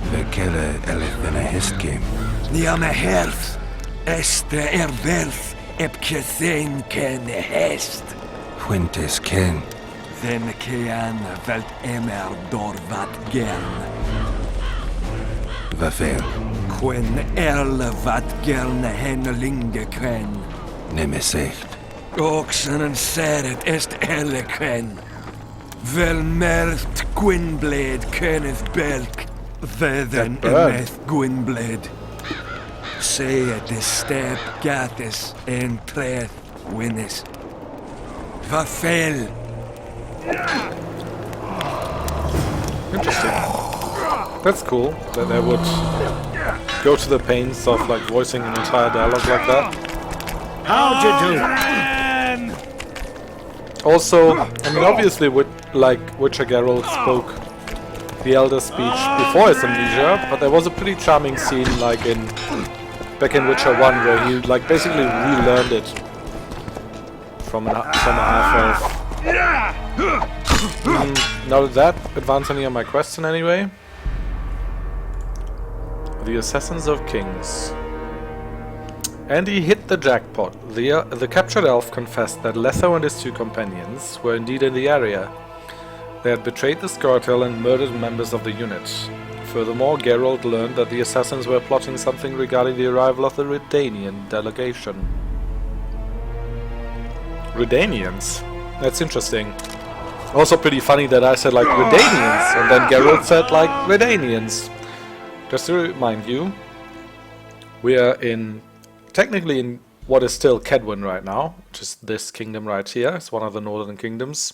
Vekele elef vene hestgem. Niame herth. Este verth ep kethen ken hest. Fuentes ken. Den kean velt emer dorvat gern. Vafel. Quen erle vat gerne hennelinge quen. Nemesecht. Oxen en seret est elle quen. Vel merth Gwynblade kenneth belk. Vedden emeth Gwynblade. Say de step gathis en treth winnis. Vafel. Interesting. That's cool that they would go to the pains of like voicing an entire dialogue like that. How'd you do? Also, I mean, obviously, with like Witcher Geralt spoke the Elder speech before his amnesia, but there was a pretty charming scene like back in Witcher 1 where he like basically relearned it from a half-elf. Now did that advance any of my question anyway? The Assassins of Kings. And he hit the jackpot. The captured elf confessed that Letho and his two companions were indeed in the area. They had betrayed the Scourtel and murdered members of the unit. Furthermore, Geralt learned that the assassins were plotting something regarding the arrival of the Redanian delegation. Redanians. That's interesting. Also pretty funny that I said like Redanians and then Geralt said like Redanians. Just to remind you, we are technically in what is still Kedwen right now, which is this kingdom right here. It's one of the northern kingdoms,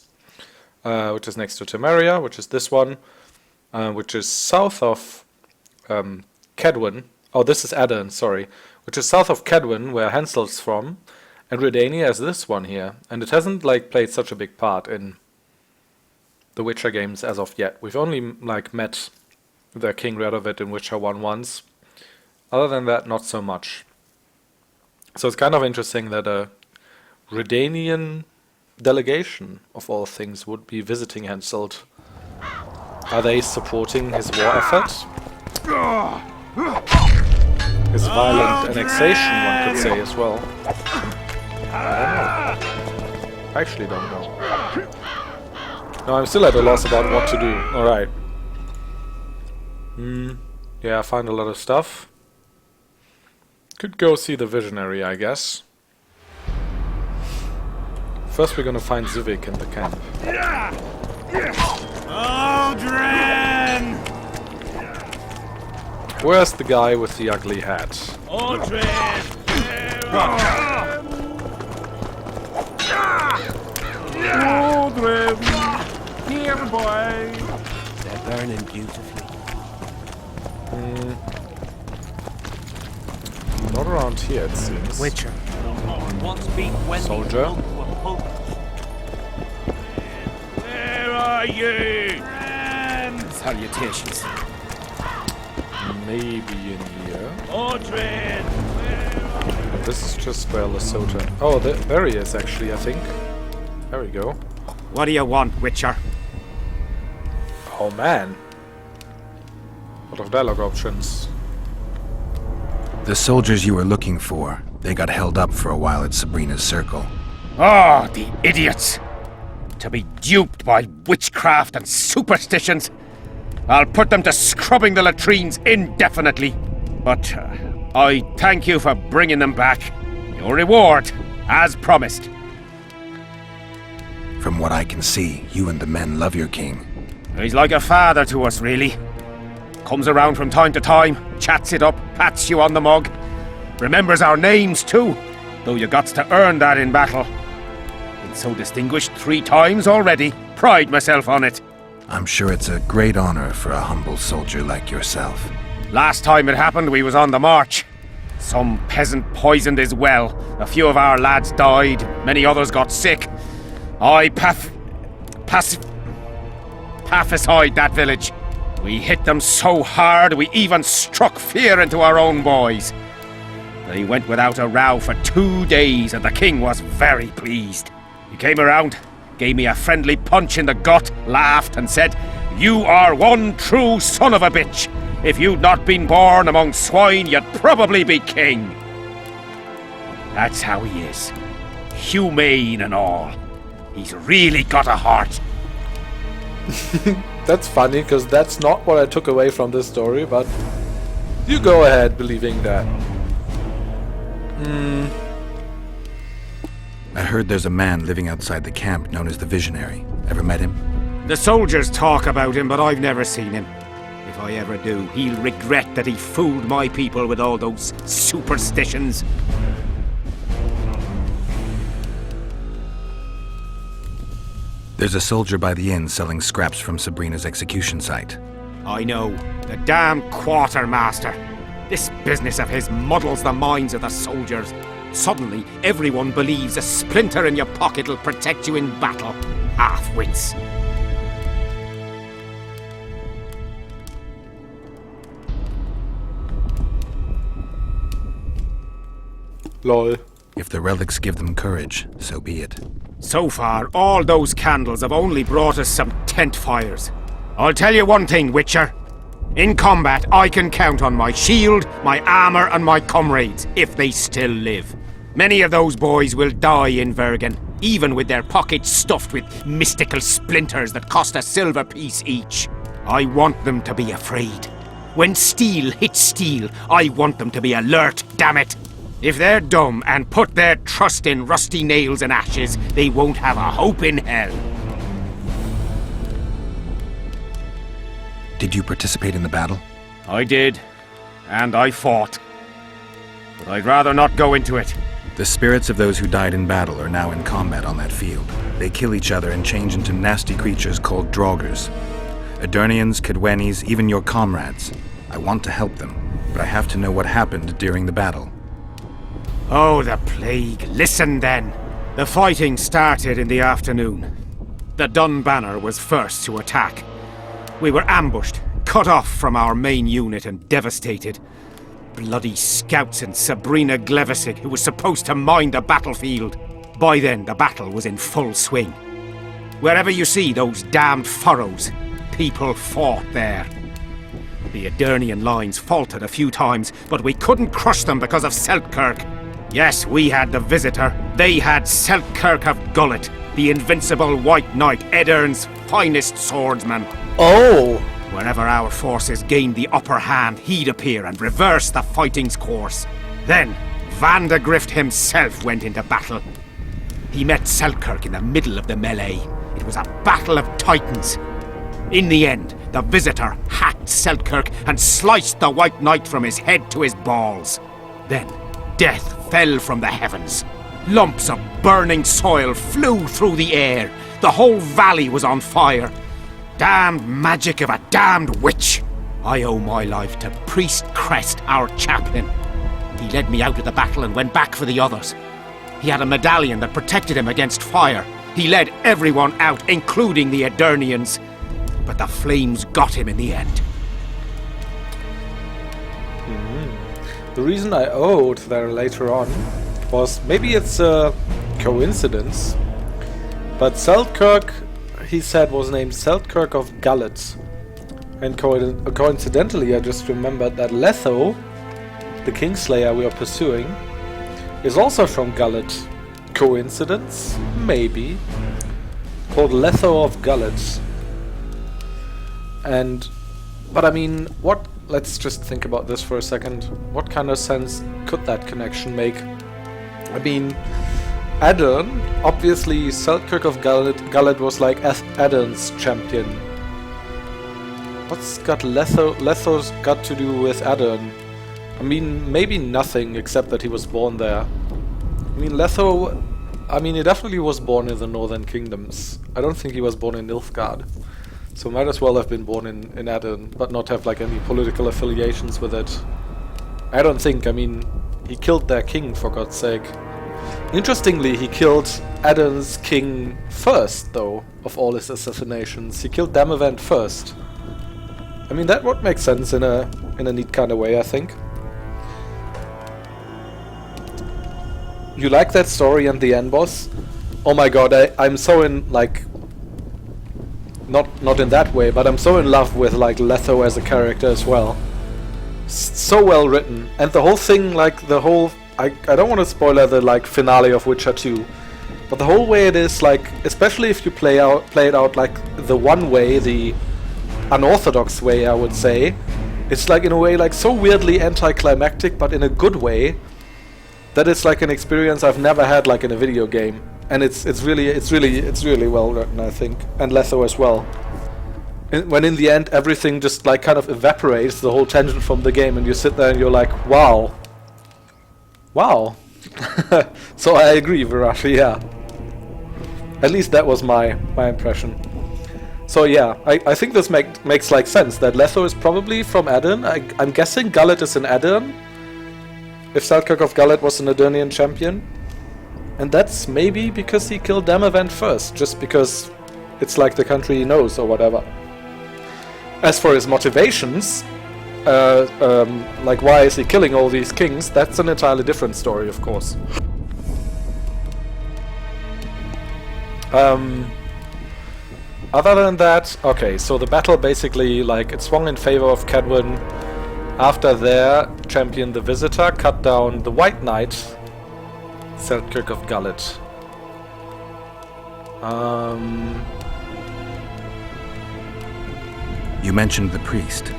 which is next to Temeria, which is this one, which is south of Kedwen. Oh, this is Adan, sorry. Which is south of Kedwen, where Hansel's from, and Redania is this one here. And it hasn't like played such a big part in the Witcher games as of yet. We've only like met the King Radovid in Witcher 1 once. Other than that, not so much. So it's kind of interesting that a Redanian delegation, of all things, would be visiting Henselt. Are they supporting his war effort? His violent annexation, one could say as well. I don't know. I actually don't know. No, I'm still at a loss about what to do. Alright. Yeah, I find a lot of stuff. Could go see the Visionary, I guess. First we're gonna find Zivik in the camp. Aldrin! Where's the guy with the ugly hat? Aldrin! Aldrin! Here, boy! They're burning beautifully. Not around here, it seems. Witcher. Soldier. Where are you? Salutations. Maybe in here. Aldrin! This is just where Lesotho. Oh, there he is actually, I think. There we go. What do you want, Witcher? Oh man. Lot of dialogue options. The soldiers you were looking for, they got held up for a while at Sabrina's circle. Oh, the idiots! To be duped by witchcraft and superstitions. I'll put them to scrubbing the latrines indefinitely. But I thank you for bringing them back. Your reward, as promised. From what I can see, you and the men love your king. He's like a father to us, really. Comes around from time to time, chats it up, pats you on the mug. Remembers our names too, though you got to earn that in battle. Been so distinguished 3 times already. Pride myself on it. I'm sure it's a great honor for a humble soldier like yourself. Last time it happened, we was on the march. Some peasant poisoned his well. A few of our lads died, many others got sick. I pacified that village. We hit them so hard, we even struck fear into our own boys. They went without a row for 2 days, and the king was very pleased. He came around, gave me a friendly punch in the gut, laughed, and said, "You are one true son of a bitch. If you'd not been born among swine, you'd probably be king." That's how he is. Humane and all. He's really got a heart. That's funny, because that's not what I took away from this story, but you go ahead believing that. I heard there's a man living outside the camp known as the Visionary. Ever met him? The soldiers talk about him, but I've never seen him. If I ever do, he'll regret that he fooled my people with all those superstitions. There's a soldier by the inn selling scraps from Sabrina's execution site. I know. The damn quartermaster. This business of his muddles the minds of the soldiers. Suddenly, everyone believes a splinter in your pocket'll protect you in battle. Half-wits. Lol. If the relics give them courage, so be it. So far, all those candles have only brought us some tent fires. I'll tell you one thing, Witcher. In combat, I can count on my shield, my armor, and my comrades, if they still live. Many of those boys will die in Vergen, even with their pockets stuffed with mystical splinters that cost a silver piece each. I want them to be afraid. When steel hits steel, I want them to be alert, damn it! If they're dumb and put their trust in rusty nails and ashes, they won't have a hope in hell. Did you participate in the battle? I did, and I fought. But I'd rather not go into it. The spirits of those who died in battle are now in combat on that field. They kill each other and change into nasty creatures called Draugrs. Edirnians, Cadwennies, even your comrades. I want to help them, but I have to know what happened during the battle. Oh, the plague. Listen then. The fighting started in the afternoon. The Dun Banner was first to attack. We were ambushed, cut off from our main unit and devastated. Bloody scouts and Sabrina Glevissig, who was supposed to mind the battlefield. By then, the battle was in full swing. Wherever you see those damned furrows, people fought there. The Edirnian lines faltered a few times, but we couldn't crush them because of Selkirk. Yes, we had the Visitor. They had Selkirk of Gullet, the invincible White Knight, Edirn's finest swordsman. Oh! Wherever our forces gained the upper hand, he'd appear and reverse the fighting's course. Then, Vandegrift himself went into battle. He met Selkirk in the middle of the melee. It was a battle of titans. In the end, the Visitor hacked Selkirk and sliced the White Knight from his head to his balls. Then, death fell from the heavens. Lumps of burning soil flew through the air. The whole valley was on fire. Damned magic of a damned witch! I owe my life to Priest Crest, our chaplain. He led me out of the battle and went back for the others. He had a medallion that protected him against fire. He led everyone out, including the Edirnians. But the flames got him in the end. The reason I owed there later on was maybe it's a coincidence, but Selkirk, he said, was named Selkirk of Gullet. And coincidentally, I just remembered that Letho, the Kingslayer we are pursuing, is also from Gullet. Coincidence? Maybe. Called Letho of Gullet. But I mean, let's just think about this for a second. What kind of sense could that connection make? I mean, Adirn, obviously Selkirk of Gullet was like Adirn's champion. What's got Letho's got to do with Adirn? I mean, maybe nothing except that he was born there. I mean, Letho, he definitely was born in the Northern Kingdoms. I don't think he was born in Nilfgaard. So might as well have been born in Adirn, but not have like any political affiliations with it. I don't think, he killed their king, for God's sake. Interestingly, he killed Adirn's king first, though, of all his assassinations. He killed Damavent first. That would make sense in a neat kind of way, I think. You like that story and the end boss? Oh my god, I'm so in, like... Not in that way, but I'm so in love with, like, Letho as a character as well. So well written. And the whole thing, like, I don't want to spoiler the, like, finale of Witcher 2. But the whole way it is, like, especially if you play it out, like, the one way, the unorthodox way, I would say. It's, like, in a way, like, so weirdly anticlimactic, but in a good way. That it's, like, an experience I've never had, like, in a video game. And it's really well written, I think, and Letho as well. When in the end everything just like kind of evaporates, the whole tension from the game, and you sit there and you're like, wow. So I agree, Virashi, yeah. At least that was my impression. So yeah, I think this makes like sense that Letho is probably from Adirn. I'm guessing Gullet is in Adirn. If Selkirk of Gullet was an Edirnian champion. And that's maybe because he killed Damavent first, just because it's like the country he knows or whatever. As for his motivations, like why is he killing all these kings, that's an entirely different story, of course. Other than that, okay, so the battle basically, like, it swung in favor of Cadwyn. After their champion, the Visitor, cut down the White Knight, Selkirk of Gullet. You mentioned the priest.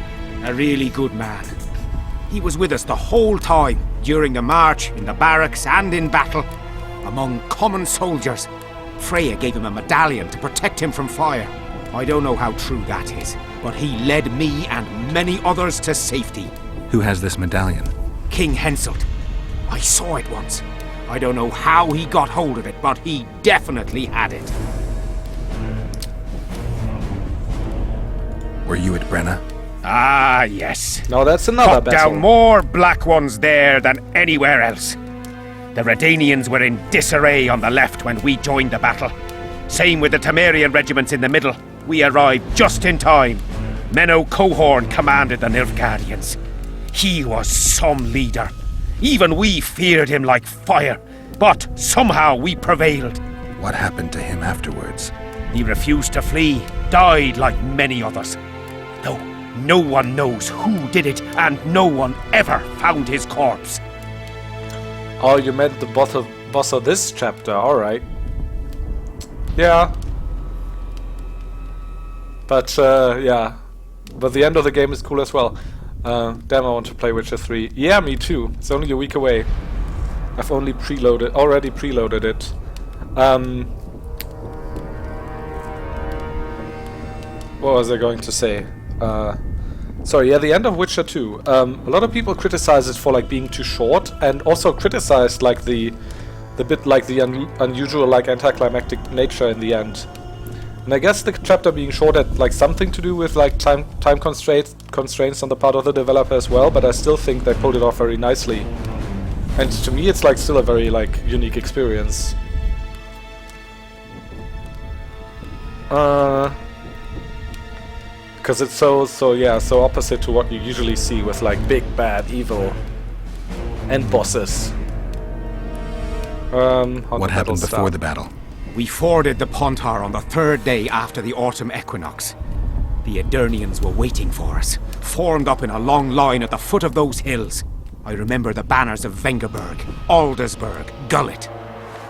A really good man. He was with us the whole time. during the march, in the barracks, and in battle, among common soldiers. Freya gave him a medallion to protect him from fire. I don't know how true that is, but he led me and many others to safety. Who has this medallion? King Henselt. I saw it once. I don't know how he got hold of it, but he definitely had it. Were you at Brenna? Ah, yes. No, that's another Cut battle. down more black ones there than anywhere else. The Redanians were in disarray on the left when we joined the battle. Same with the Temerian regiments in the middle. We arrived just in time. Menno Cohorn commanded the Nilfgaardians. He was some leader. Even we feared him like fire. But somehow we prevailed. What happened to him afterwards? He refused to flee, died like many others. Though no one knows who did it, and no one ever found his corpse. Oh, you meant the boss of this chapter, alright. Yeah. But, yeah. But the end of the game is cool as well. Damn, I want to play Witcher 3. Yeah, me too. It's only a week away. I've only already preloaded it. What was I going to say? Sorry, yeah, the end of Witcher 2. A lot of people criticize it for like being too short, and also criticized like the bit like the unusual like anticlimactic nature in the end. And I guess the chapter being short had like something to do with like time constraints on the part of the developer as well, but I still think they pulled it off very nicely. And to me, it's like still a very like unique experience. Because it's so opposite to what you usually see with like big bad evil and bosses. What happened before the battle? We forded the Pontar on the third day after the autumn equinox. The Aedirnians were waiting for us, formed up in a long line at the foot of those hills. I remember the banners of Vengerberg, Aldersburg, Gullet.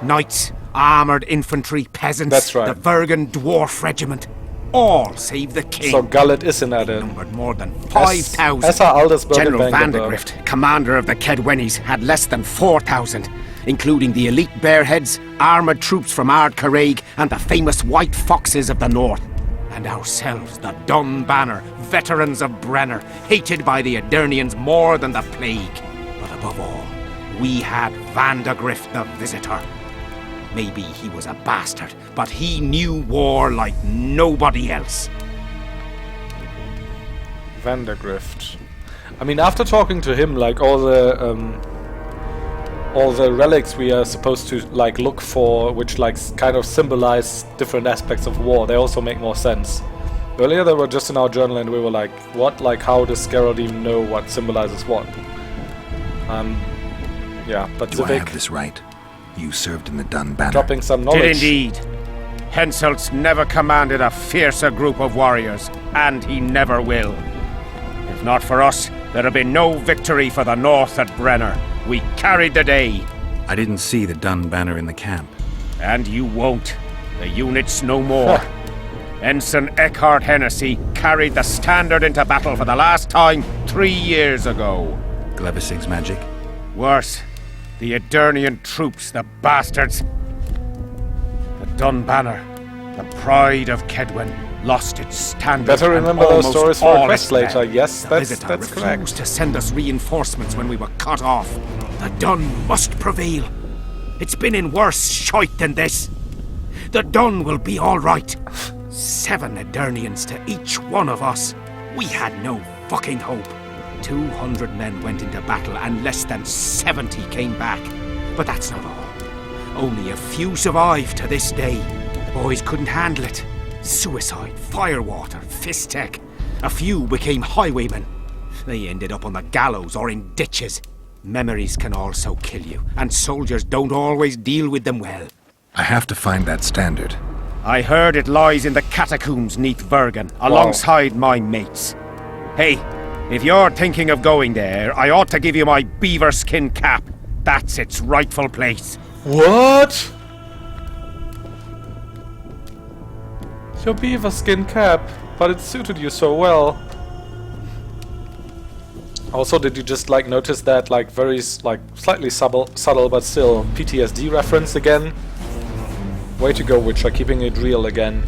Knights, armoured infantry, peasants, That's right. the Vergen Dwarf Regiment. All save the king. So Gullet is in Aden. Numbered more than 5,000. As are Aldersburg General and Vengerberg. Vandegrift, commander of the Kedwennies, had less than 4,000, including the elite Bearheads, armoured troops from Ard Caraig, and the famous White Foxes of the North. And ourselves, the Dun Banner, veterans of Brenner, hated by the Aedirnians more than the plague. But above all, we had Vandegrift the Visitor. Maybe he was a bastard, but he knew war like nobody else. Vandegrift. I mean, after talking to him, like all the relics we are supposed to like look for, which like kind of symbolize different aspects of war, they also make more sense. Earlier they were just in our journal and we were like, what? Like, how does Geralt even know what symbolizes what? Yeah, but Do I have this right? You served in the Dun Banner. dropping some knowledge. Did indeed. Henselt's never commanded a fiercer group of warriors, and he never will. If not for us, there'd have been no victory for the North at Brenner. We carried the day. I didn't see the Dun Banner in the camp. And you won't. The unit's no more. Ensign Eckhart Hennessy carried the standard into battle for the last time 3 years ago. Glevissig's magic? Worse. The Aedirnian troops, the bastards. The Dun Banner, the pride of Kedwen, lost its standard. Better and remember those almost stories for all a quest its later. men. Yes, The that's Visitor correct. refused to send us reinforcements when we were cut off. The Dun must prevail. It's been in worse shite than this. The Dun will be all right. 7 Aedirnians to each one of us. We had no fucking hope. 200 men went into battle and less than 70 came back. But that's not all. Only a few survived to this day. The boys couldn't handle it. Suicide, firewater, fistek. A few became highwaymen. They ended up on the gallows or in ditches. Memories can also kill you, and soldiers don't always deal with them well. I have to find that standard. I heard it lies in the catacombs neath Bergen, alongside my mates. Hey, if you're thinking of going there, I ought to give you my beaver skin cap. That's its rightful place. What? Your beaver skin cap, but it suited you so well. Also, did you just like notice that like slightly subtle but still PTSD reference again? Way to go, Witcher, keeping it real again.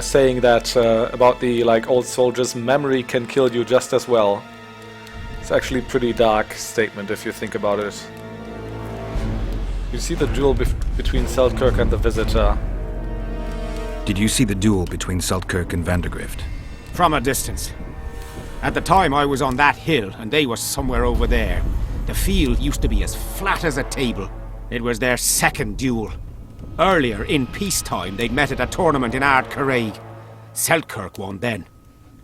Saying that about the like old soldiers, memory can kill you just as well. It's actually a pretty dark statement if you think about it. You see the duel between Selkirk and the Visitor. Did you see the duel between Selkirk and Vandergrift? From a distance. At the time I was on that hill, and they were somewhere over there. The field used to be as flat as a table. It was their second duel. Earlier, in peacetime, they'd met at a tournament in Ardcarraig. Selkirk won then.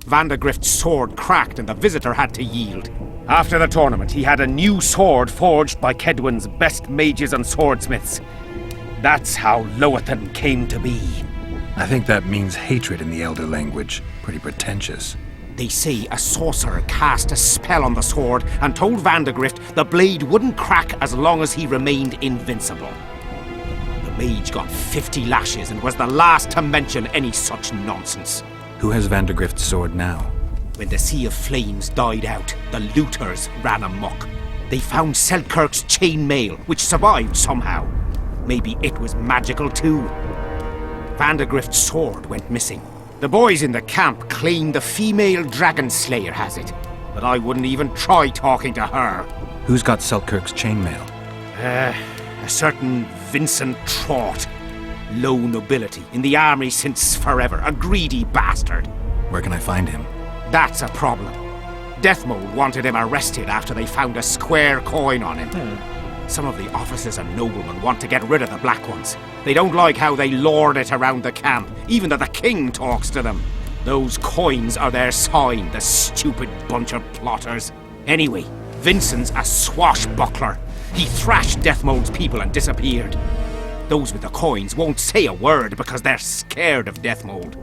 Vandergrift's sword cracked and the Visitor had to yield. After the tournament, he had a new sword forged by Kedwen's best mages and swordsmiths. That's how Lowathan came to be. I think that means hatred in the Elder language. Pretty pretentious. They say a sorcerer cast a spell on the sword and told Vandergrift the blade wouldn't crack as long as he remained invincible. The mage got 50 lashes and was the last to mention any such nonsense. Who has Vandergrift's sword now? When the Sea of Flames died out, the looters ran amok. They found Selkirk's chainmail, which survived somehow. Maybe it was magical too. Vandergrift's sword went missing. The boys in the camp claim the female dragon slayer has it, but I wouldn't even try talking to her. Who's got Selkirk's chainmail? A certain Vincent Trott. Low nobility, in the army since forever, a greedy bastard. Where can I find him? That's a problem. Deathmold wanted him arrested after they found a square coin on him. Some of the officers and noblemen want to get rid of the black ones. They don't like how they lord it around the camp, even though the king talks to them. Those coins are their sign, the stupid bunch of plotters. Anyway, Vincent's a swashbuckler. He thrashed Deathmold's people and disappeared. Those with the coins won't say a word because they're scared of Deathmold.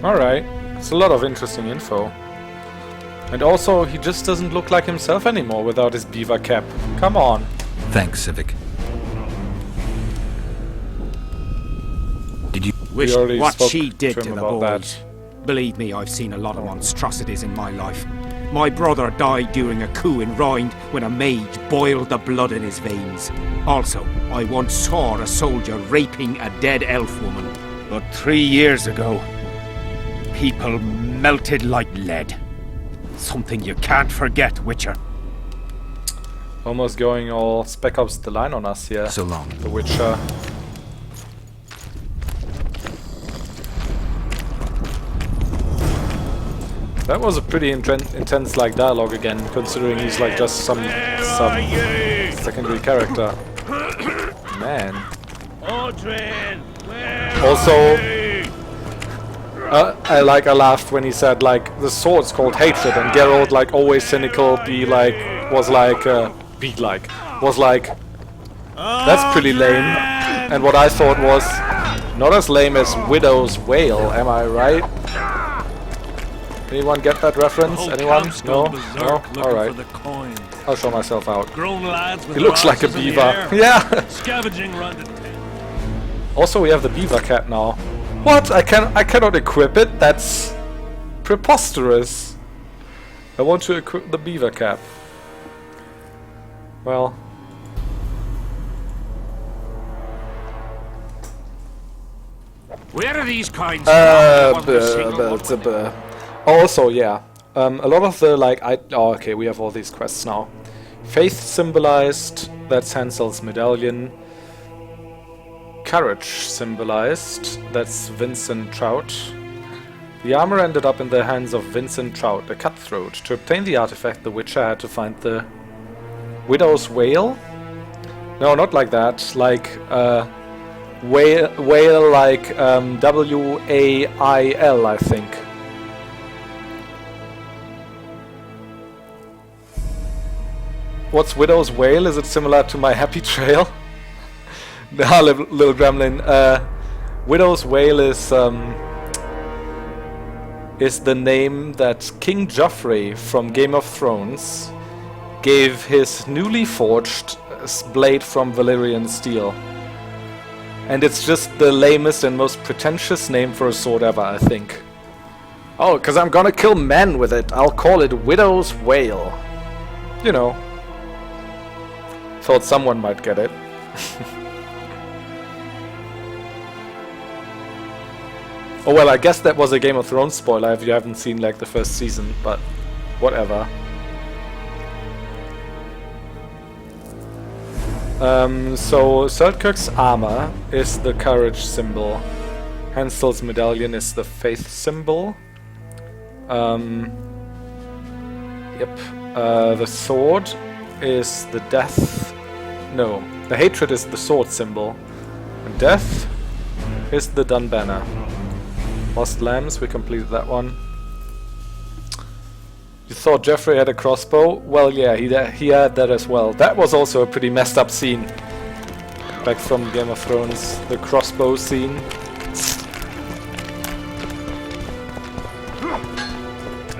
Alright, it's a lot of interesting info. And also, he just doesn't look like himself anymore without his beaver cap. Come on. Thanks, Civic. Did you... Wish already what spoke she did to to him the about boys. that. Believe me, I've seen a lot of monstrosities in my life. My brother died during a coup in Rhind when a mage boiled the blood in his veins. Also, I once saw a soldier raping a dead elf woman. But 3 years ago, people melted like lead. Something you can't forget, Witcher. Almost going all Spec Ops the line on us here. So long. The Witcher. That was a pretty intense like dialogue again, considering he's like just some secondary character. Man. Audrin, Also, I laughed when he said like the sword's called hatred, and Geralt like always cynical was like that's pretty lame. And what I thought was not as lame as Widow's Wail, am I right? Anyone get that reference? Anyone? No? No? Alright. I'll show myself out. He looks like a beaver. Yeah! Scavenging around it. Also, we have the beaver cap now. What? I cannot equip it? That's preposterous. I want to equip the beaver cap. Well. Where are these coins from? Also, yeah. A lot of the okay, we have all these quests now. Faith symbolized, that's Hansel's medallion. Courage symbolized, that's Vincent Trout. The armor ended up in the hands of Vincent Trout, a cutthroat. To obtain the artifact, the Witcher had to find the Widow's Wail? No, not like that. Like, whale like W-A-I-L, I think. What's Widow's Wail? Is it similar to my Happy Trail? Nah, little gremlin. Widow's Wail is the name that King Joffrey from Game of Thrones gave his newly forged blade from Valyrian steel. And it's just the lamest and most pretentious name for a sword ever, I think. Oh, because I'm gonna kill men with it. I'll call it Widow's Wail. You know. Thought someone might get it. Oh well, I guess that was a Game of Thrones spoiler if you haven't seen like the first season, but whatever. So Selkirk's armor is the courage symbol. Hansel's medallion is the faith symbol. The sword is the death. No, the hatred is the sword symbol. And death is the dun banner. Lost Lambs, we completed that one. You thought Jeffrey had a crossbow? Well, yeah, he had that as well. That was also a pretty messed up scene. Back from Game of Thrones, the crossbow scene.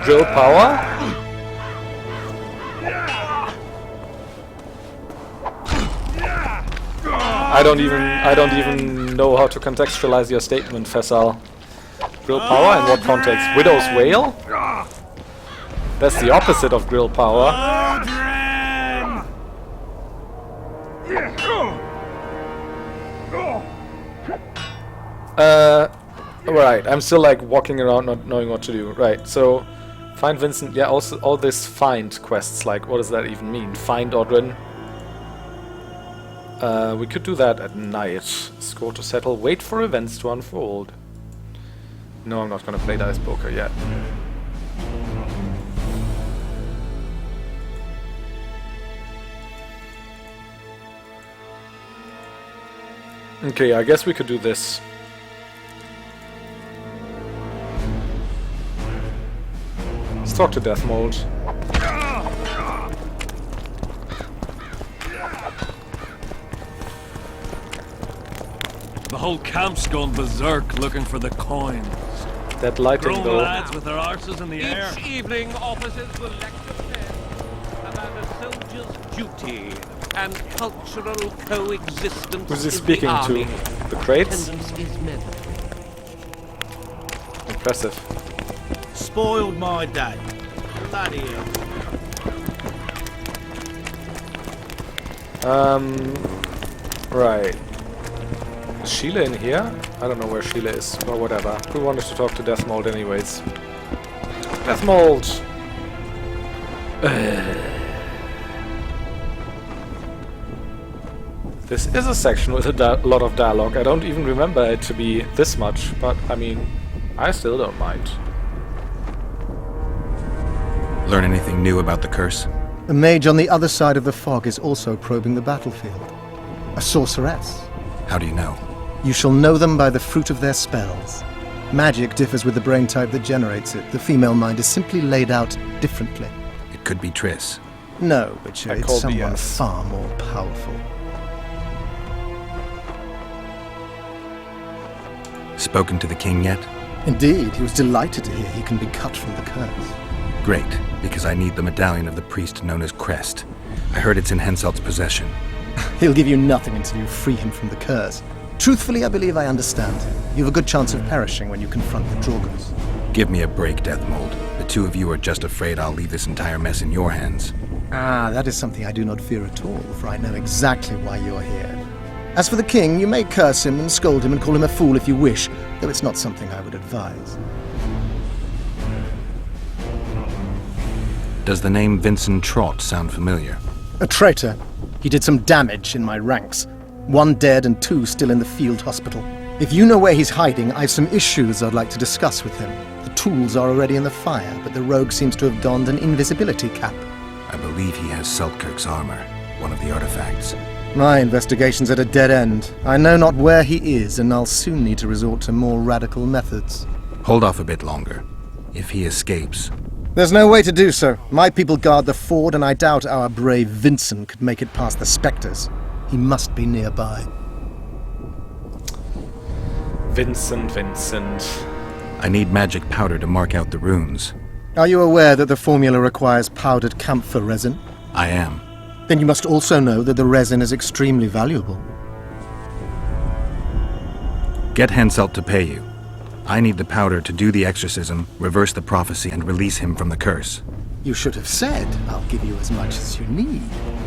Drill power? I don't even know how to contextualize your statement, Fessal. Grill power in what context? Widow's Wail? That's the opposite of grill power. Right, I'm still like walking around not knowing what to do. Right, so find Vincent. Yeah, also all this find quests, like what does that even mean? Find Odrin. We could do that at night. Score to settle, wait for events to unfold. No, I'm not gonna play dice poker yet. Okay, I guess we could do this. Let's talk to Death Mold. The whole camp's gone berserk looking for the coins. That lighting Grown though. lads with their arses in the air. Each evening, officers will lecture men about a soldier's duty and cultural coexistence. Who's he in speaking the to? army. The crates? Attendance is mandatory. Impressive. Spoiled my day. Bloody hell. Right. Is Sheila in here? I don't know where Sheila is, or whatever. Who wanted to talk to Death Mold anyways? Death Mold! This is a section with a lot of dialogue. I don't even remember it to be this much, but I mean, I still don't mind. Learn anything new about the curse? A mage on the other side of the fog is also probing the battlefield. A sorceress. How do you know? You shall know them by the fruit of their spells. Magic differs with the brain type that generates it. The female mind is simply laid out differently. It could be Triss. No, Witcher, I call it's someone BS. far more powerful. Spoken to the king yet? Indeed, he was delighted to hear he can be cut from the curse. Great, because I need the medallion of the priest known as Crest. I heard it's in Henselt's possession. He'll give you nothing until you free him from the curse. Truthfully, I believe I understand him. You have a good chance of perishing when you confront the Draugrs. Give me a break, Death Mold. The two of you are just afraid I'll leave this entire mess in your hands. Ah, that is something I do not fear at all, for I know exactly why you're here. As for the king, you may curse him and scold him and call him a fool if you wish, though it's not something I would advise. Does the name Vincent Trott sound familiar? A traitor. He did some damage in my ranks. 1 dead and 2 still in the field hospital. If you know where he's hiding, I've some issues I'd like to discuss with him. The tools are already in the fire, but the rogue seems to have donned an invisibility cap. I believe he has Selkirk's armor, one of the artifacts. My investigation's at a dead end. I know not where he is, and I'll soon need to resort to more radical methods. Hold off a bit longer. If he escapes... There's no way to do so. My people guard the ford, and I doubt our brave Vincent could make it past the spectres. He must be nearby. Vincent. I need magic powder to mark out the runes. Are you aware that the formula requires powdered camphor resin? I am. Then you must also know that the resin is extremely valuable. Get Henselt to pay you. I need the powder to do the exorcism, reverse the prophecy, and release him from the curse. You should have said, I'll give you as much as you need.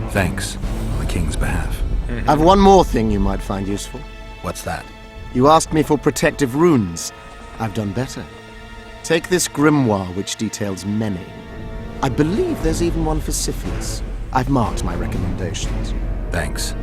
Thanks, on the king's behalf. I've one more thing you might find useful. What's that? You asked me for protective runes. I've done better. Take this grimoire, which details many. I believe there's even one for syphilis. I've marked my recommendations. Thanks.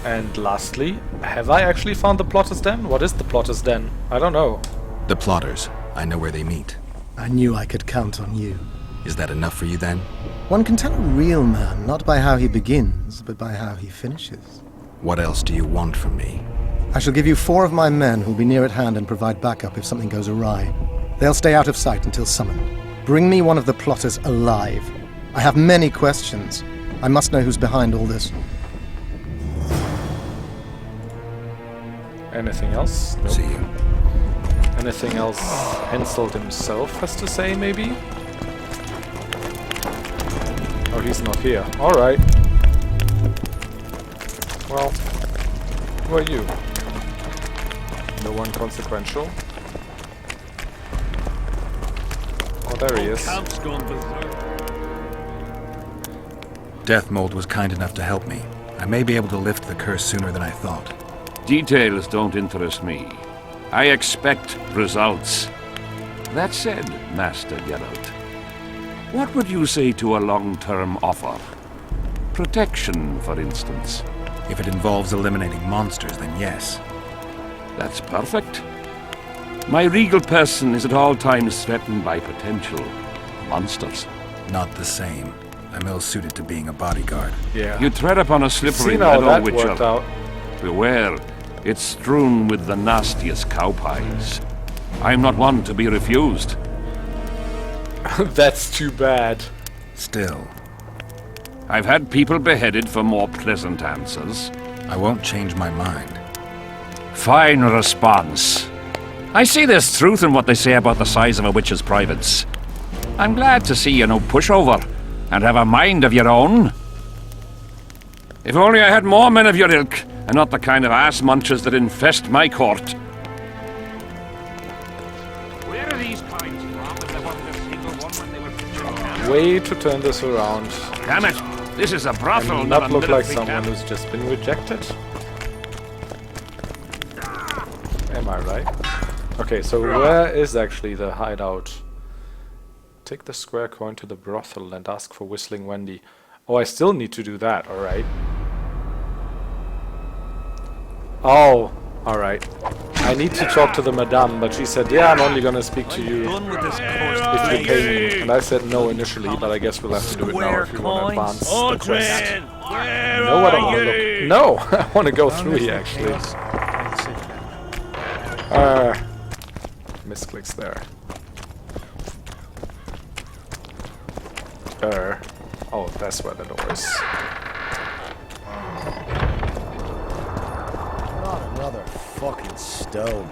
And lastly, have I actually found the Plotter's Den? What is the Plotter's Den? I don't know. The plotters. I know where they meet. I knew I could count on you. Is that enough for you then? One can tell a real man not by how he begins, but by how he finishes. What else do you want from me? I shall give you 4 of my men who'll be near at hand and provide backup if something goes awry. They'll stay out of sight until summoned. Bring me one of the plotters alive. I have many questions. I must know who's behind all this. Anything else? Nope. See you. Anything else Henselt himself has to say, maybe? Oh, he's not here. Alright. Well, who are you? No one consequential. Oh, there he is. Camp's gone berserk. Death Mold was kind enough to help me. I may be able to lift the curse sooner than I thought. Details don't interest me. I expect results. That said, Master Geralt, what would you say to a long-term offer? Protection, for instance. If it involves eliminating monsters, then yes. That's perfect. My regal person is at all times threatened by potential monsters. Not the same. I'm ill-suited to being a bodyguard. Yeah. You tread upon a slippery Seen how meadow, that Witcher. worked out. Beware, it's strewn with the nastiest cow pies. I'm not one to be refused. That's too bad. Still, I've had people beheaded for more pleasant answers. I won't change my mind. Fine response. I see there's truth in what they say about the size of a witch's privates. I'm glad to see you're no pushover and have a mind of your own. If only I had more men of your ilk, and not the kind of ass munchers that infest my court. Where are these coins from if there wasn't a single one when they were pitching camp? Way to turn this around. Damn it! This is a brothel, And not not a look like military someone camp. who's just been rejected. Am I right? Okay, so where is actually the hideout? Take the square coin to the brothel and ask for Whistling Wendy. Oh, I still need to do that, alright. Oh, alright. I need to talk to the madame, but she said, yeah, I'm only gonna speak to you Done with this course. if you pay me. And I said no initially, but I guess we'll have to do it now if we want to advance the quest. No, I don't want to look. No, I want to go through here actually. Misclicks there. Oh, that's where the door is. Not another fucking stone.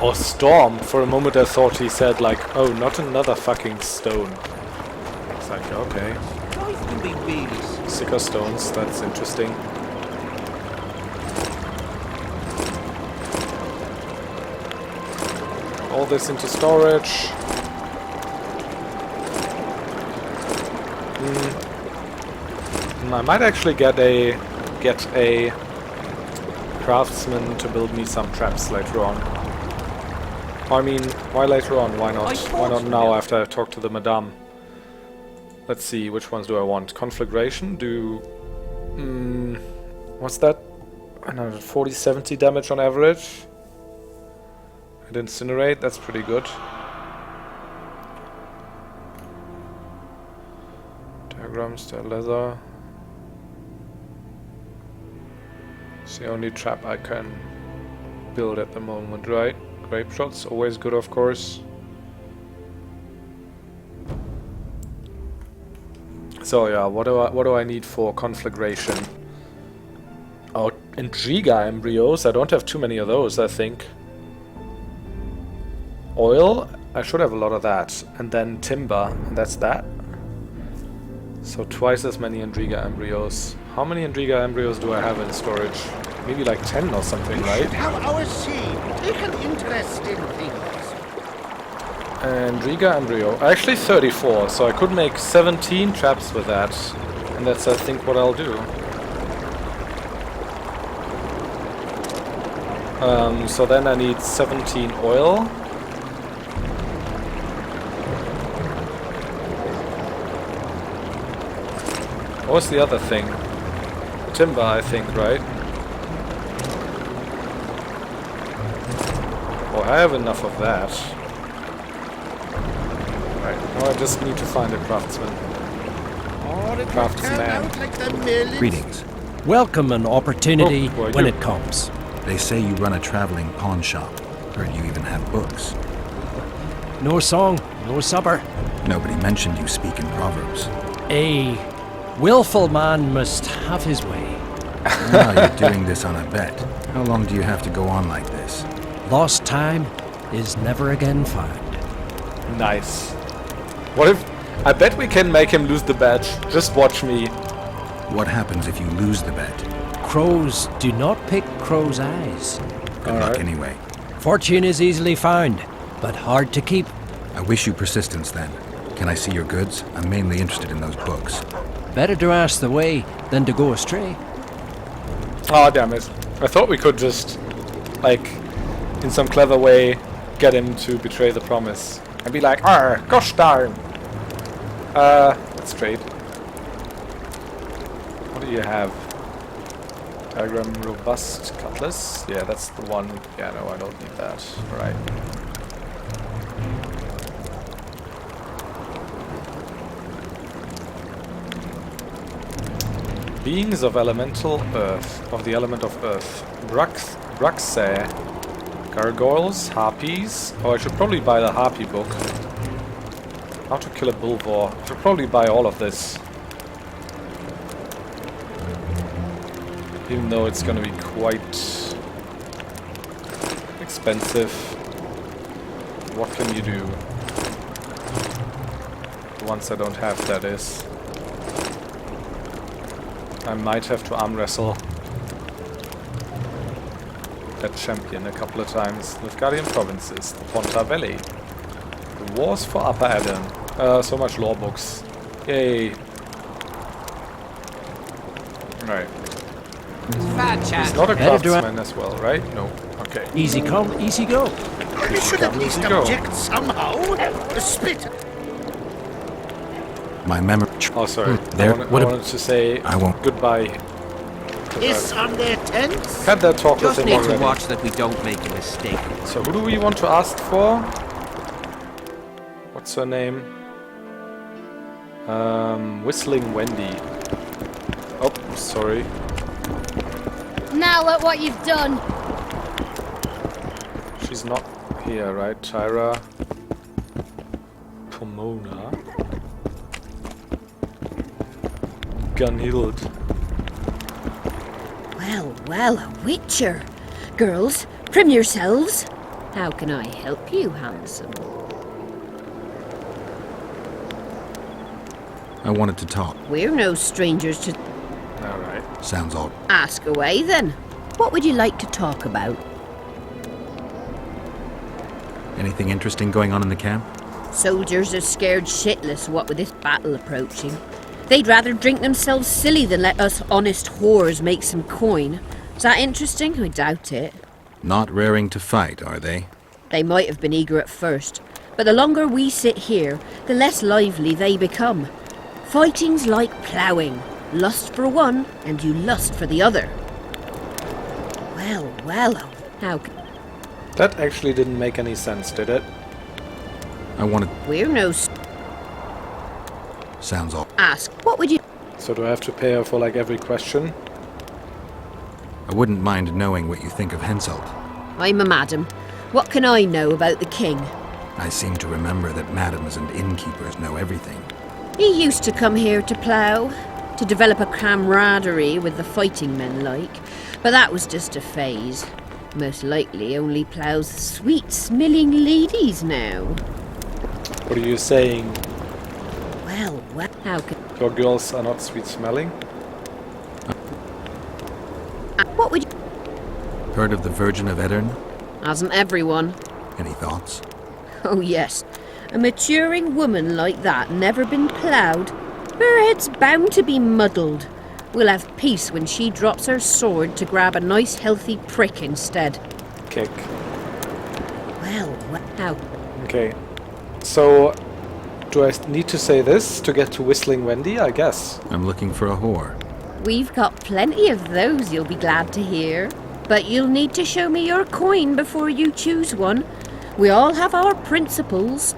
Oh, storm. For a moment I thought he said like, oh, not another fucking stone. It's like, okay. Life can be really Sicker stones, that's interesting. All this into storage. I might actually get a craftsman to build me some traps later on. I mean, why later on? Why not? Why not now after I talk to the madame? Let's see, which ones do I want? Conflagration? What's that? 40-70 damage on average. And incinerate, that's pretty good. Diagrams, the leather. It's the only trap I can build at the moment, right? Grape shots, always good, of course. So yeah, what do I need for conflagration? Oh, Intriga embryos. I don't have too many of those, I think. Oil, I should have a lot of that. And then timber, and that's that. So twice as many Andriga embryos. How many Andriga embryos do I have in storage? Maybe like 10 or something, right? Have our seed take an interest in things. Andriga embryo. Actually 34, so I could make 17 traps with that. And that's, I think, what I'll do. So then I need 17 oil. What was the other thing? Timber, I think, right? Oh, I have enough of that. Right, now I just need to find a craftsman. Craftsman. Greetings. Welcome an opportunity Oh, when you? it comes. They say you run a traveling pawn shop. Heard you even have books. No song, no supper. Nobody mentioned you speak in proverbs. A willful man must have his way. Now you're doing this on a bet. How long do you have to go on like this? Lost time is never again found. Nice. What if... I bet we can make him lose the bet. Just watch me. What happens if you lose the bet? Crows do not pick crows' eyes. Good luck anyway. Fortune is easily found, but hard to keep. I wish you persistence then. Can I see your goods? I'm mainly interested in those books. Better to ask the way than to go astray. Oh, damn it. I thought we could just, like, in some clever way, get him to betray the promise. And be like, "Arr, gosh darn." Let's trade. What do you have? Diagram robust cutlass? Yeah, that's the one. Yeah, no, I don't need that. Alright. Beings of elemental earth, of the element of earth. Bruxae. Gargoyles, harpies. Oh, I should probably buy the harpy book. How to kill a bulvor. I should probably buy all of this. Even though it's gonna be quite expensive. What can you do? The ones I don't have, that is. I might have to arm wrestle that champion a couple of times. Nilfgaardian provinces, the Ponta Valley. The wars for Upper Aden. So much lore books. Yay. Right. He's not a craftsman as well, right? No. Okay. Easy come, easy go. You should at least object somehow. Spit. My memory... Oh, sorry. There. I wanted to say goodbye. Hiss on their tents. Had that talk with Just him need already. to watch that we don't make a mistake. So who do we want to ask for? What's her name? Whistling Wendy. Oh, sorry. Now look what you've done. She's not here, right? Tyra. Pomona. Gunhild. Well, well, a witcher. Girls, prim yourselves. How can I help you, handsome? I wanted to talk. We're no strangers to... Alright. Sounds odd. Ask away, then. What would you like to talk about? Anything interesting going on in the camp? Soldiers are scared shitless, what with this battle approaching. They'd rather drink themselves silly than let us honest whores make some coin. Is that interesting? I doubt it. Not raring to fight, are they? They might have been eager at first, but the longer we sit here, the less lively they become. Fighting's like ploughing. Lust for one, and you lust for the other. Well, well, how... That actually didn't make any sense, did it? I wanted... We're no... Sounds odd. Ask, what would you... So do I have to pay her for like every question? I wouldn't mind knowing what you think of Henselt. I'm a madam. What can I know about the king? I seem to remember that madams and innkeepers know everything. He used to come here to plough, to develop a camaraderie with the fighting men like, but that was just a phase. Most likely only ploughs sweet-smelling ladies now. What are you saying? Well, well, how could... Your girls are not sweet smelling. What would you... Heard of the Virgin of Eddern? Hasn't everyone? Any thoughts? Oh yes. A maturing woman like that never been ploughed. Her head's bound to be muddled. We'll have peace when she drops her sword to grab a nice healthy prick instead. Kick. Well, how... Okay. So, do I need to say this to get to Whistling Wendy? I guess. I'm looking for a whore. We've got plenty of those, you'll be glad to hear. But you'll need to show me your coin before you choose one. We all have our principles.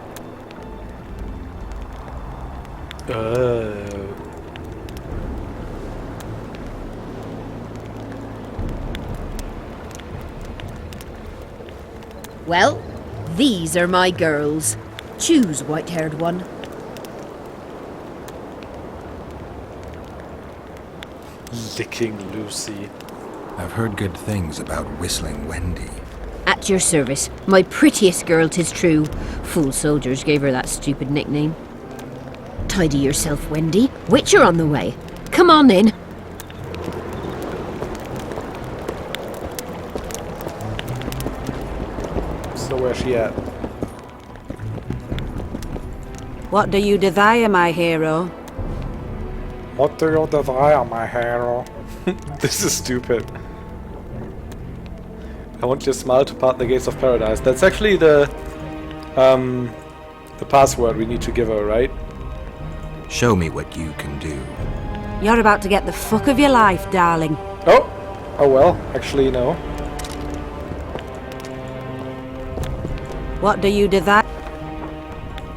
Well, these are my girls. Choose, white-haired one. Licking Lucy. I've heard good things about Whistling Wendy. At your service. My prettiest girl, 'tis true. Fool soldiers gave her that stupid nickname. Tidy yourself, Wendy. Witcher on the way. Come on in. So where's she at? What do you desire, my hero? What do you desire, my hero? This is stupid. I want your smile to part the gates of paradise. That's actually the password we need to give her, right? Show me what you can do. You're about to get the fuck of your life, darling. Oh! Oh well, actually no. What do you desire?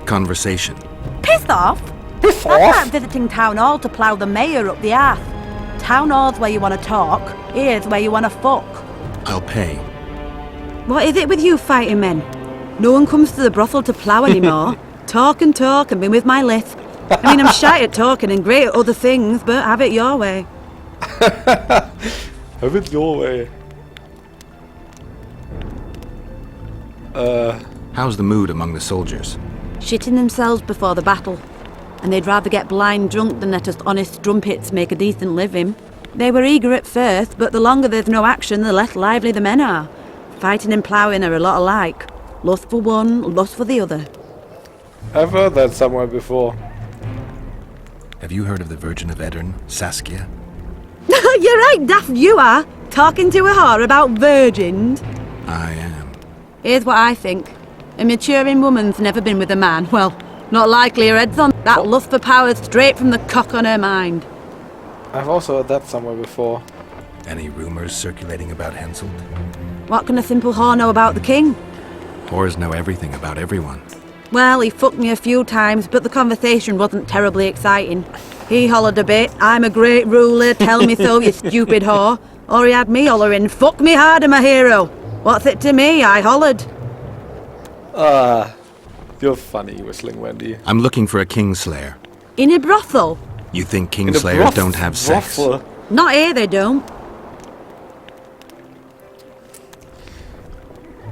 Conversation. Piss off! Piss That's off? like visiting Town Hall to plough the mayor up the arse. Town Hall's where you want to talk. Here's where you want to fuck. I'll pay. What is it with you fighting men? No one comes to the brothel to plough anymore. Talk and be with my lisp. I mean, I'm shy at talking and great at other things, but have it your way. Have it your way. How's the mood among the soldiers? Shitting themselves before the battle. And they'd rather get blind drunk than let us honest drumpets make a decent living. They were eager at first, but the longer there's no action, the less lively the men are. Fighting and ploughing are a lot alike. Lust for one, lust for the other. I've heard that somewhere before. Have you heard of the Virgin of Eddern, Saskia? You're right, daft you are. Talking to a whore about virgins. I am. Here's what I think. A maturing woman's never been with a man. Well, not likely her head's on. That lust for power's straight from the cock on her mind. I've also heard that somewhere before. Any rumors circulating about Henselt? What can a simple whore know about the king? Whores know everything about everyone. Well, he fucked me a few times, but the conversation wasn't terribly exciting. He hollered a bit, I'm a great ruler, tell me so, you stupid whore. Or he had me hollering, fuck me harder, my hero. What's it to me? I hollered. You're funny, Whistling Wendy. I'm looking for a Kingslayer. In a brothel? You think Kingslayers don't have sex? Brothel. Not here, they don't.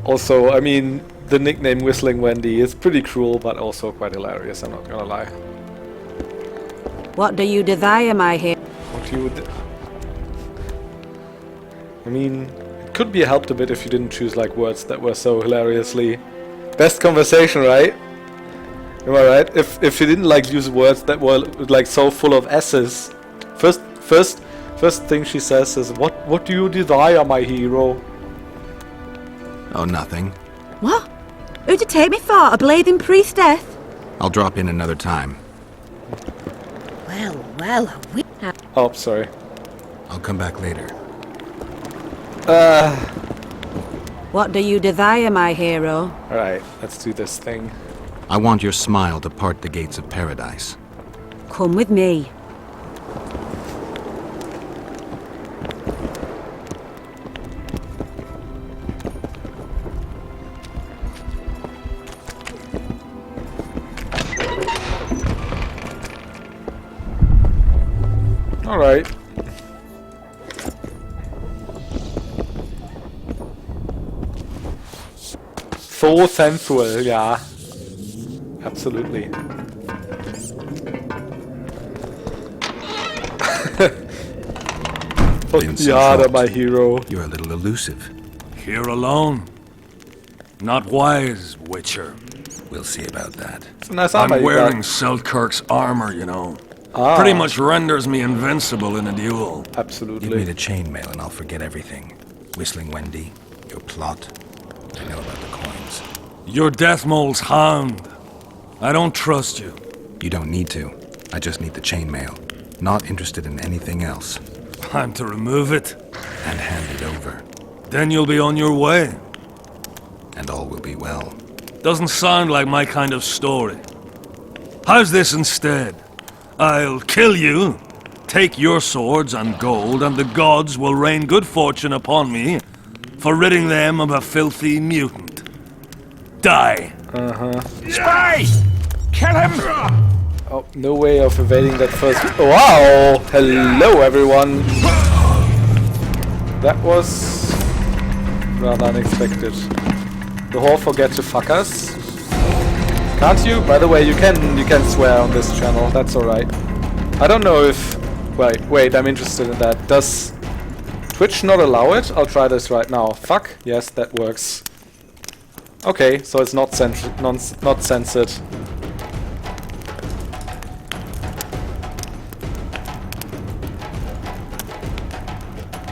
Also, I mean, the nickname Whistling Wendy is pretty cruel, but also quite hilarious, I'm not gonna lie. What do you desire, my hero? What you would... I mean, it could be helped a bit if you didn't choose, like, words that were so hilariously... Best conversation, right? Am I right? If you didn't, like, use words that were, like, so full of S's. First thing she says is, What do you desire, my hero? Oh, nothing. What? Who'd you take me for? A blazing priestess? I'll drop in another time. Well, we have... Oh, sorry. I'll come back later. What do you desire, my hero? Alright, let's do this thing. I want your smile to part the gates of paradise. Come with me. Alright. So sensual, yeah. Absolutely. Yada, my hero. You're a little elusive. Here alone. Not wise, Witcher. We'll see about that. It's a nice armor I'm you wearing got. Selkirk's armor, you know. Ah. Pretty much renders me invincible in a duel. Absolutely. Give me the chainmail and I'll forget everything. Whistling Wendy, your plot. I know about the coins. You're Deathmole's hound. I don't trust you. You don't need to. I just need the chainmail. Not interested in anything else. I'm to remove it. And hand it over. Then you'll be on your way. And all will be well. Doesn't sound like my kind of story. How's this instead? I'll kill you, take your swords and gold, and the gods will rain good fortune upon me for ridding them of a filthy mutant. Die! Spy! Kill him! Oh, no way of evading that first. Wow! Hello, everyone! That was rather unexpected. The whore forget to fuck us. Can't you? By the way, you can swear on this channel. That's alright. I don't know if... Wait, I'm interested in that. Does Twitch not allow it? I'll try this right now. Fuck. Yes, that works. Okay, so it's not censored.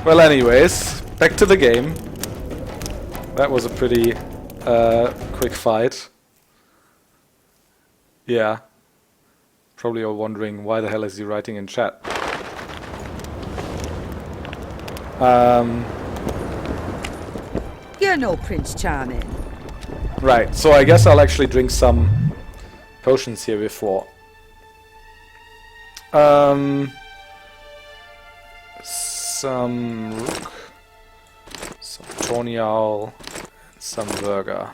Well, anyways, back to the game. That was a pretty quick fight. Yeah. Probably you're wondering why the hell is he writing in chat. You're no Prince Charming. Right, so I guess I'll actually drink some potions here before. Some rook, some thorny owl, and some burger.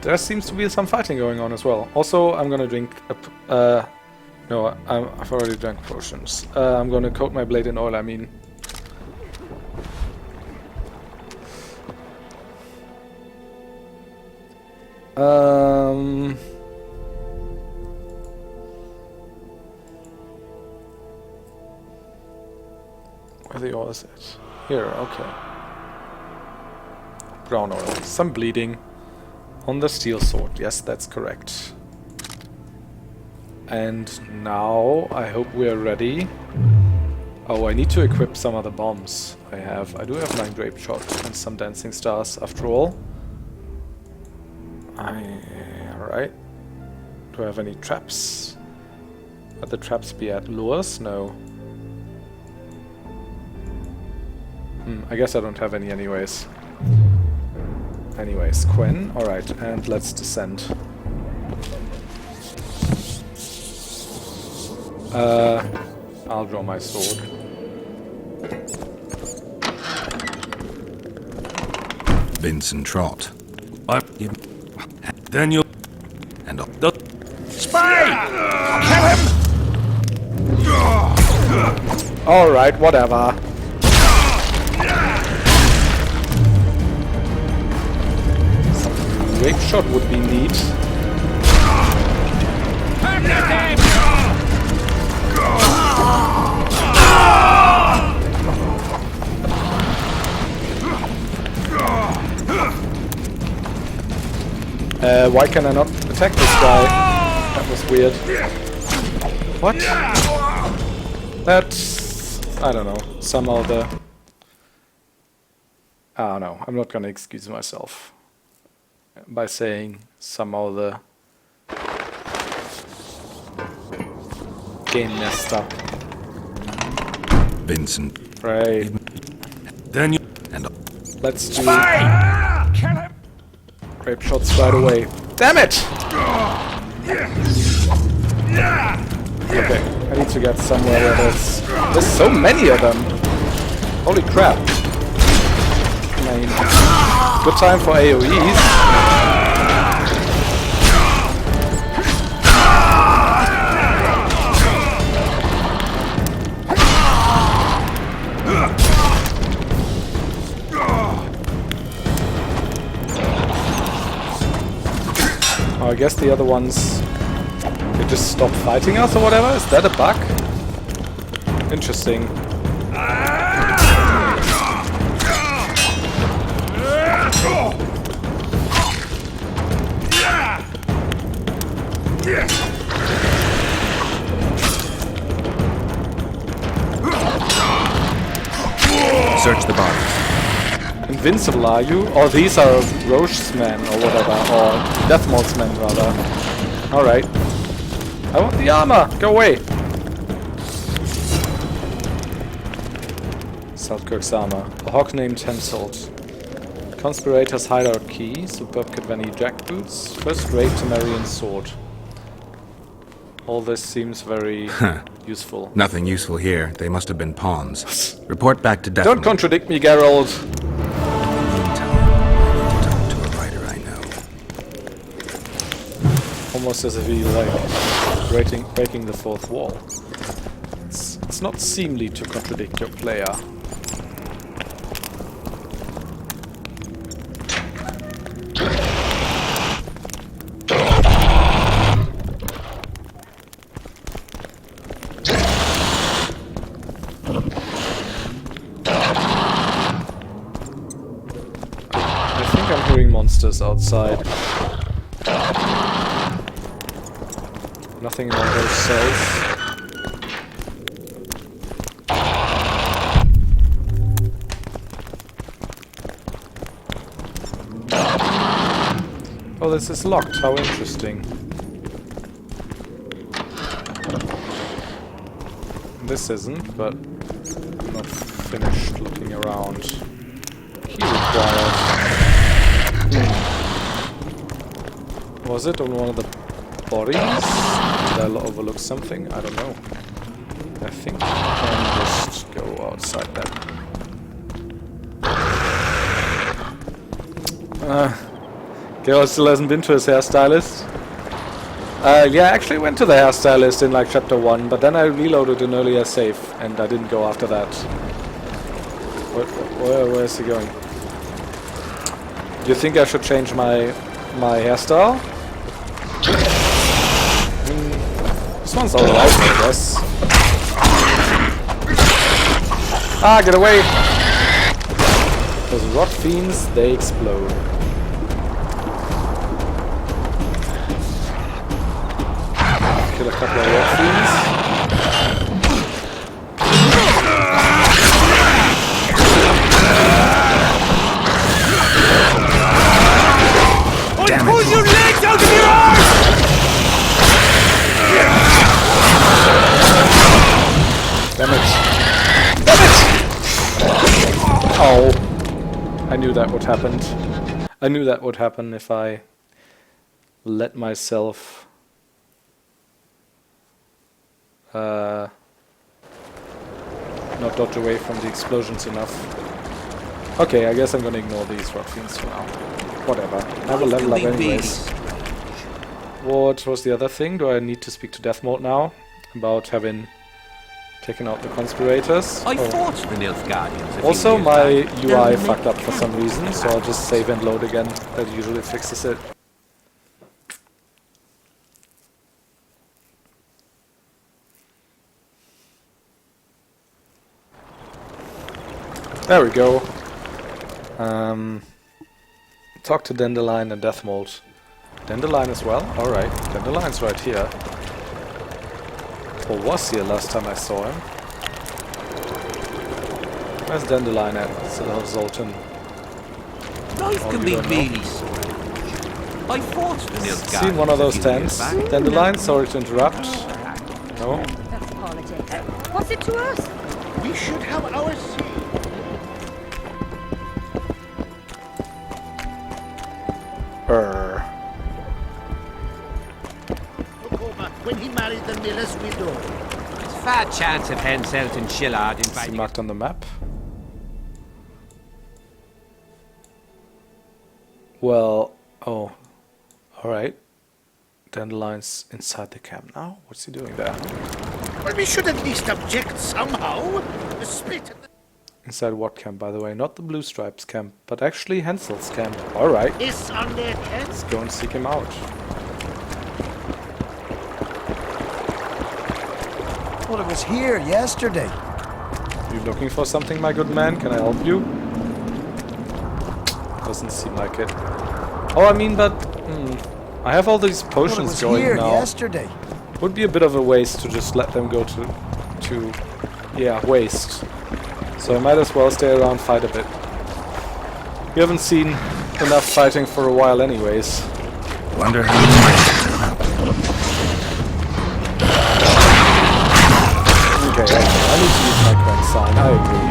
There seems to be some fighting going on as well. Also, I'm gonna drink a no, I've already drank potions. I'm gonna coat my blade in oil, I mean. Where the oil is it? Here, okay. Brown oil. Some bleeding. On the steel sword, yes, that's correct. And now, I hope we are ready. Oh, I need to equip some of the bombs I have. I do have 9 grape shot and some dancing stars, after all. Alright. Do I have any traps? Would the traps be at lures? No. I guess I don't have any anyways. Anyways, Quinn. Alright, and let's descend. I'll draw my sword. Vincent Trott. Then you... And Spy! Kill him! Alright, whatever. Some grape shot would be neat. Why can I not attack this guy? That was weird. What? That's... I don't know. Somehow the... I don't know. I'm not gonna excuse myself by saying somehow the game messed up. Vincent. Right. Then you... And let's do... Spy! Kill him! Grape shots right away. Damn it! Okay, I need to get somewhere where there's so many of them. Holy crap. I mean, good time for AoEs. guess the other ones, they just stop fighting us or whatever? Is that a bug? Interesting. Search the bodies. Invincible, are you? Or these are Roche's men or whatever, or Deathmold's men rather. Alright. I want the armor! Go away! Saltkirk's armor. A hawk named Henselt. Conspirators hideout key. Superb Kidvani jackboots. First rate Temerian sword. All this seems very useful. Nothing useful here. They must have been pawns. Report back to Deathmold. Don't contradict me, Geralt! Talk to a writer I know. Almost as if he like breaking the fourth wall. It's not seemly to contradict your player. Monsters outside. Nothing in all those cells. Oh, this is locked. How interesting. This isn't, but I'm not finished looking around. Key required. Was it on one of the bodies? Did I overlook something? I don't know. I think I can just go outside that. Geralt still hasn't been to his hairstylist. Yeah, I actually went to the hairstylist in like chapter 1, but then I reloaded an earlier save and I didn't go after that. Where is he going? Do you think I should change my hairstyle? This one's alright, I guess. Ah, get away! Those rot fiends, they explode. Kill a couple of rot fiends. Damn it. Pull your legs out of your arms! Damn it. Damn it! Oh. I knew that would happen. I knew that would happen if I let myself not dodge away from the explosions enough. Okay, I guess I'm gonna ignore these rot fiends for now. Whatever. Never level up anyways. What was the other thing? Do I need to speak to Deathmold now? About having taken out the conspirators? I fought the Nilfgaardians. Also, my UI fucked up for some reason, so I'll just save and load again. That usually fixes it. There we go. Talk to Dandelion and Deathmold. Dandelion as well? Alright, Dandelion's right here. Or was here last time I saw him. Where's Dandelion at? Zoltan. Life can be really sorry. I fought the Nilfgaardians. Seen one of those tents. Dandelion, sorry to interrupt. No? That's politics. What's it to us? We should have our say. Look over when he married the miller's widow. It's a fair chance of Henselt and Shillard Is inviting he marked on the map? Well, oh, alright. Dandelion's inside the camp now? What's he doing there? Well, we should at least object somehow. The split at the Inside what camp, by the way? Not the Blue Stripes camp, but actually Henselt's camp. Alright. is on their heads. Let's go and seek him out. Well, it was here yesterday. You looking for something, my good man? Can I help you? Doesn't seem like it. Oh, I mean, but I have all these potions going here now. Yesterday. Would be a bit of a waste to just let them go to waste. So I might as well stay around, fight a bit. We haven't seen enough fighting for a while, anyways. Wonder how many Okay, I need to use my grand sign. I agree.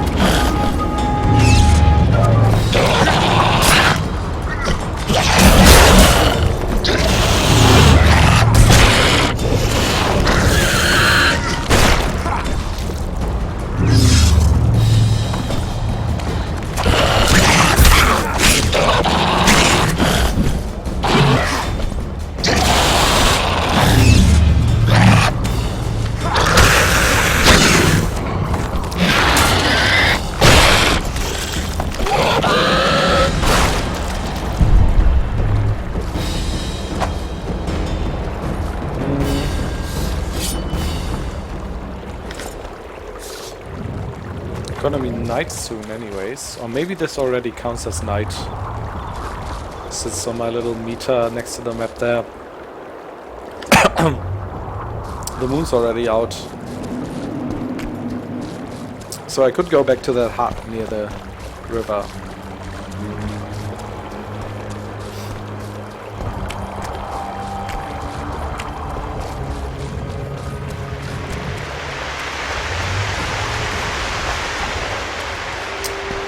Gonna be night soon anyways, or maybe this already counts as night. Sits on my little meter next to the map there. The moon's already out, so I could go back to that hut near the river.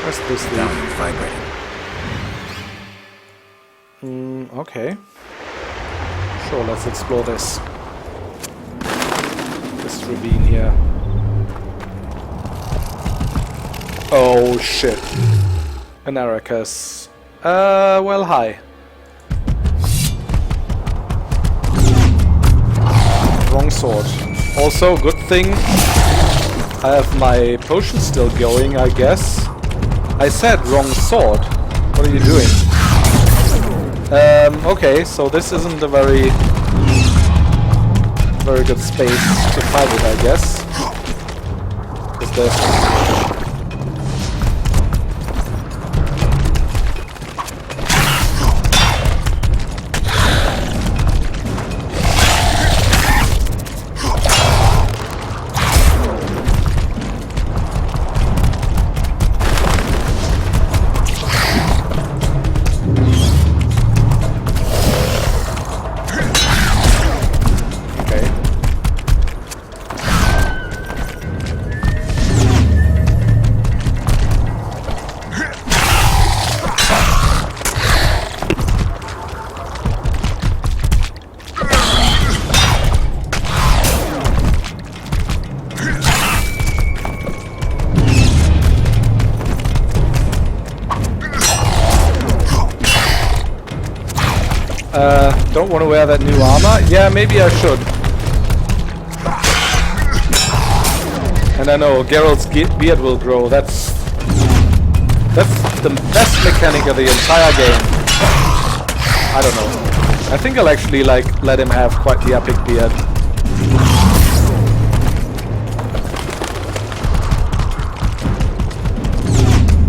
Where's this down and vibrating? Okay. Sure, let's explore this. This ravine here. Oh shit. An Aracus. Well, hi. Wrong sword. Also, good thing I have my potion still going, I guess. I said wrong sword. What are you doing? Okay, so this isn't a very good space to fight it, I guess. Is there... don't want to wear that new armor? Yeah, maybe I should. And I know Geralt's beard will grow. That's the best mechanic of the entire game. I don't know. I think I'll actually let him have quite the epic beard.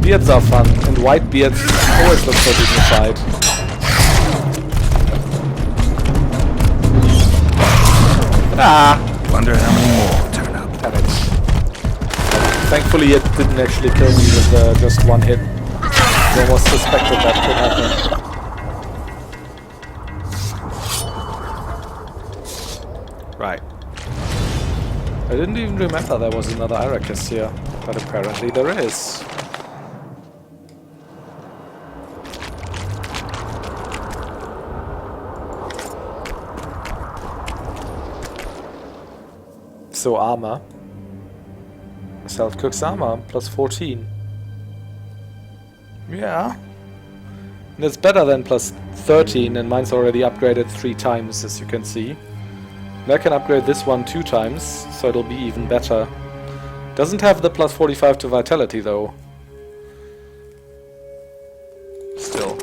Beards are fun, and white beards always look so dignified. Wonder how many more will turn up. Damn it. Thankfully it didn't actually kill me with just one hit. I almost suspected that could happen. Right. I didn't even remember there was another Arrakis here, but apparently there is. So armor. Self-cook's armor, plus 14. Yeah. And it's better than plus 13, and mine's already upgraded 3 times, as you can see. And I can upgrade this one 2 times, so it'll be even better. Doesn't have the plus 45 to vitality, though. Still.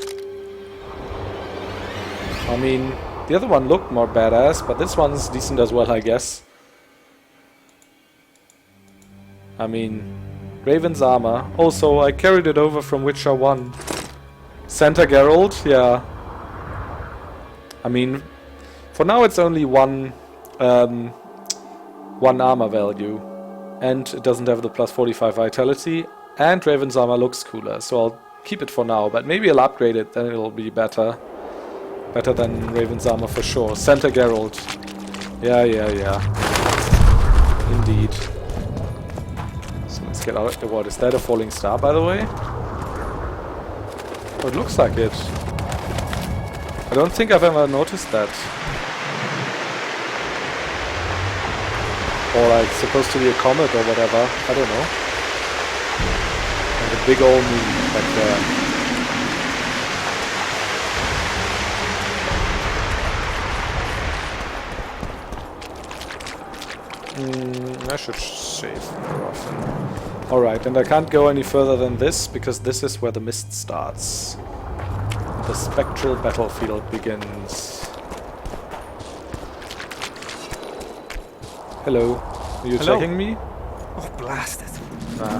I mean, the other one looked more badass, but this one's decent as well, I guess. I mean, Raven's armor. Also, I carried it over from Witcher 1. Santa Geralt, yeah. I mean, for now it's only one armor value. And it doesn't have the plus 45 vitality. And Raven's armor looks cooler, so I'll keep it for now. But maybe I'll upgrade it, then it'll be better. Better than Raven's armor for sure. Santa Geralt. Yeah. Indeed. So let's get out. What, is that a falling star, by the way? Oh, it looks like it. I don't think I've ever noticed that. Or like supposed to be a comet or whatever. I don't know. And a big old moon back there. I should save more often. Alright, and I can't go any further than this, because this is where the mist starts. The spectral battlefield begins. Hello. Are you attacking me? Oh, blast it. Nah.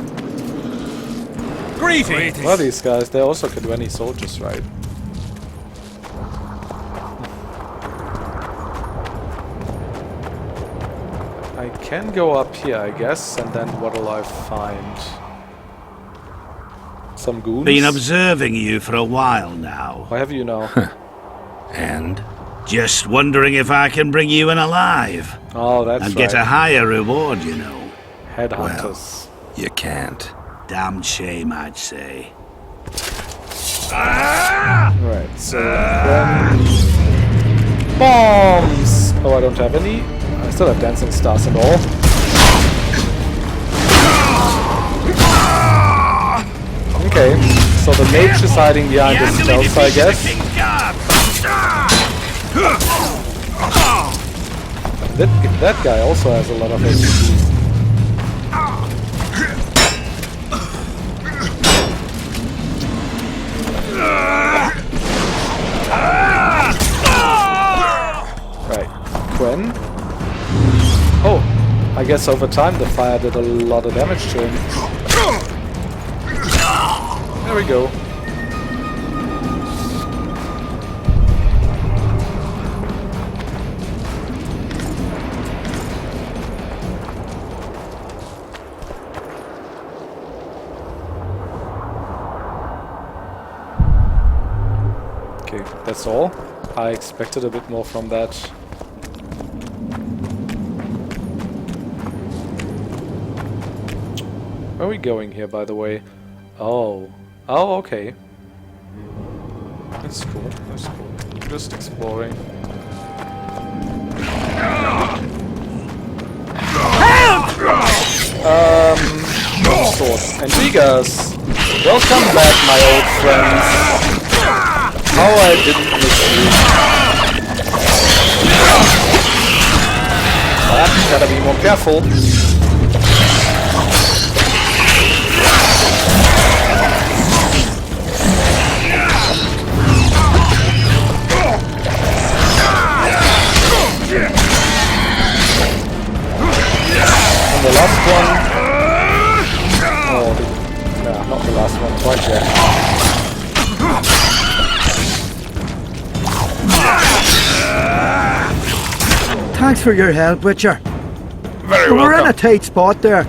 Greetings! Well, these guys, they're also Kedweni soldiers, right? I can go up here, I guess, and then what'll I find? Some goons? Been observing you for a while now. Why have you now? And? Just wondering if I can bring you in alive. Oh, that's and right. get a higher reward, you know. Headhunters. You can't. Damn shame, I'd say. Right, so then... Bombs! Oh, I don't have any. I still have dancing stars and all. Okay, so the mage is hiding behind his stealth, I guess. That guy also has a lot of HP. Right, Quen. Oh, I guess over time the fire did a lot of damage to him. There we go. Okay, that's all. I expected a bit more from that. Where are we going here, by the way? Oh. Oh, okay. That's cool. That's cool. Just exploring. Sort. Antigas! Welcome back, my old friends. How I didn't miss you. But gotta be more careful. And the last one. Oh, nah, not the last one, quite yet. Thanks for your help, Witcher. Very We're in welcome. a tight spot there.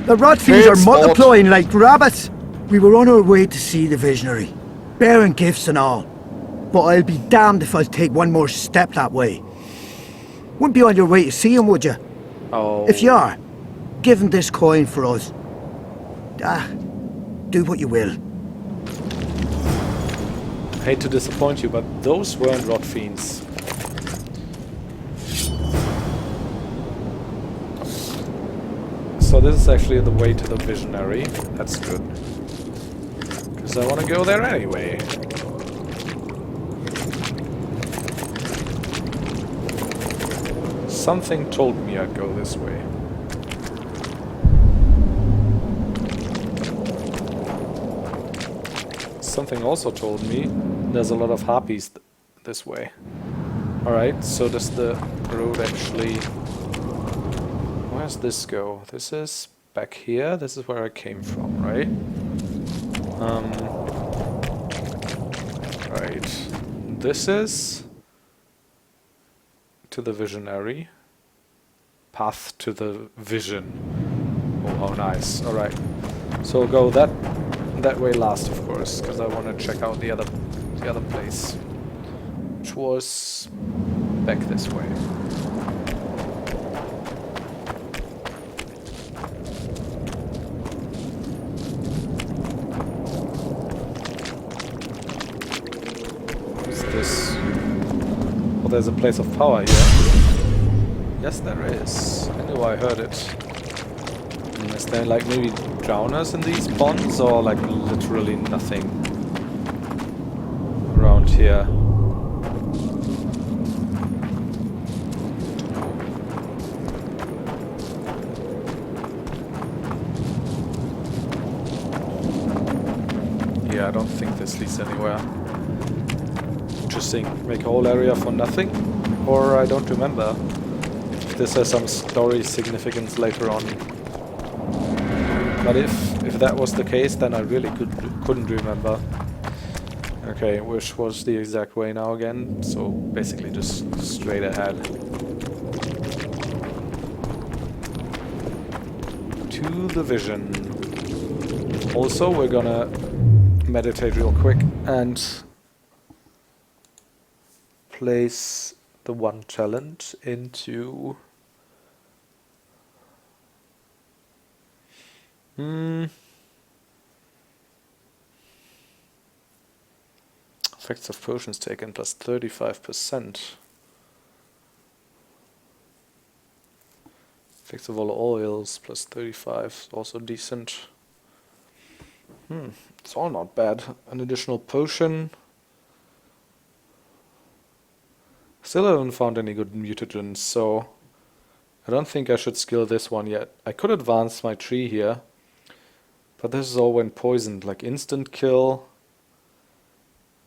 The rot fiends Tight are spot. multiplying like rabbits. We were on our way to see the visionary, bearing gifts and all. But I'll be damned if I'll take one more step that way. Wouldn't be on your way to see him, would you? Oh. If you are, give him this coin for us. Do what you will. Hate to disappoint you, but those weren't rot fiends. So this is actually the way to the visionary. That's good. Because I want to go there anyway. Something told me I'd go this way. Something also told me there's a lot of harpies this way. Alright, so does the road actually... Where does this go? This is back here. This is where I came from, right? Right. This is to the visionary. Path to the vision. Oh, how nice. Alright. So we'll go that way last, of course, because I want to check out the other place, which was back this way. What's this? Oh, there's a place of power here. Yes, there is. I knew I heard it. Is there like maybe drowners in these ponds, or like literally nothing around here? Yeah, I don't think this leads anywhere. Interesting. Make a whole area for nothing? Or I don't remember if this has some story significance later on. But if that was the case, then I really couldn't remember. Okay, which was the exact way now again? So basically just straight ahead. To the vision. Also, we're gonna meditate real quick and place the one challenge into effects of potions taken plus 35%. Effects of all oils plus 35, also decent. It's all not bad. An additional potion. Still haven't found any good mutagens, so I don't think I should skill this one yet. I could advance my tree here, but this is all when poisoned, like instant kill,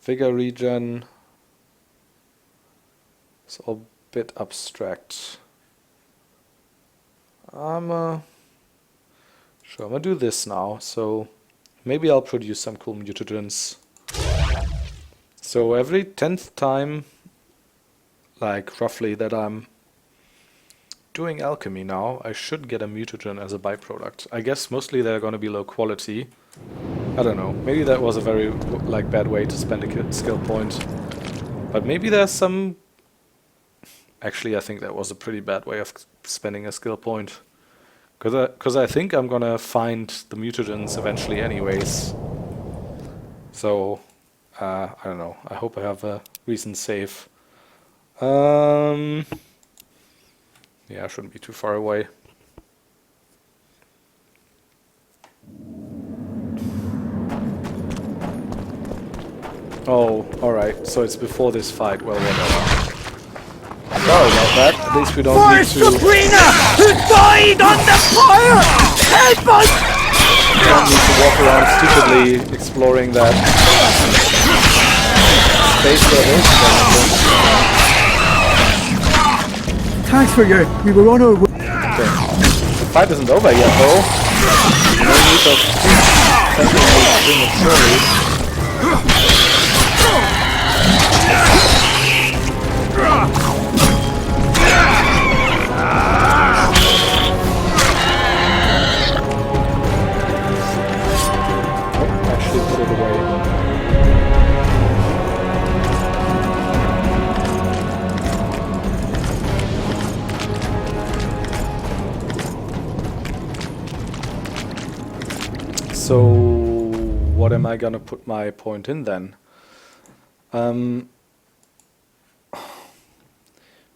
vigor regen. It's all a bit abstract. I'm gonna do this now, so maybe I'll produce some cool mutagens. So every 10th time, like roughly, that I'm doing alchemy now, I should get a mutagen as a byproduct. I guess mostly they're going to be low quality. I don't know. Maybe that was a very bad way to spend a skill point. But maybe there's some... Actually, I think that was a pretty bad way of spending a skill point. Because I think I'm going to find the mutagens eventually anyways. So, I don't know. I hope I have a recent save. Yeah, I shouldn't be too far away. Oh, alright, so it's before this fight, well, whatever. Sorry about that, at least we don't need to... Sabrina, who died on the fire! Help us! We don't need to walk around stupidly exploring that space level. Thanks for your... We were on our way... Okay. The fight isn't over yet, though. No need of prematurely. Actually put it away. So, what am I gonna put my point in then?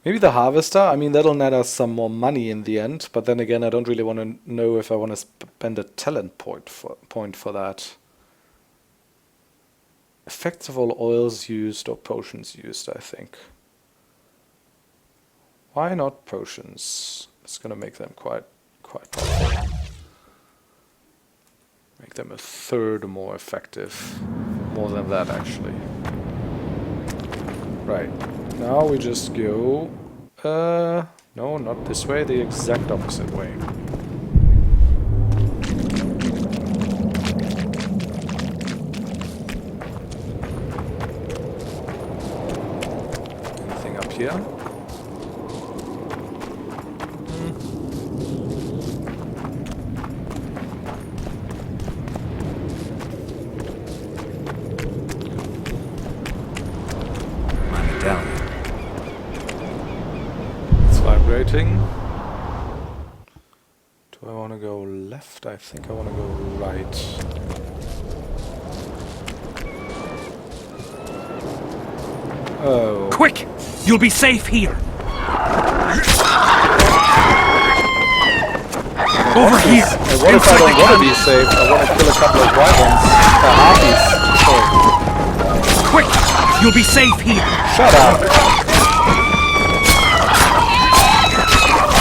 Maybe the harvester. I mean, that'll net us some more money in the end, but then again, I don't really want to know if I want to spend a talent point for that. Effects of all oils used or potions used, I think. Why not potions? It's gonna make them quite powerful. Make them a third more effective. More than that, actually. Right. Now we just go... no, not this way, the exact opposite way. here. It's vibrating. Do I want to go left? I think I want to go right. Oh. Quick! You'll be safe here! Over here! What if I don't want to be safe? I want to kill a couple of wyverns. Harpies. Quick! You'll be safe here! Shut up!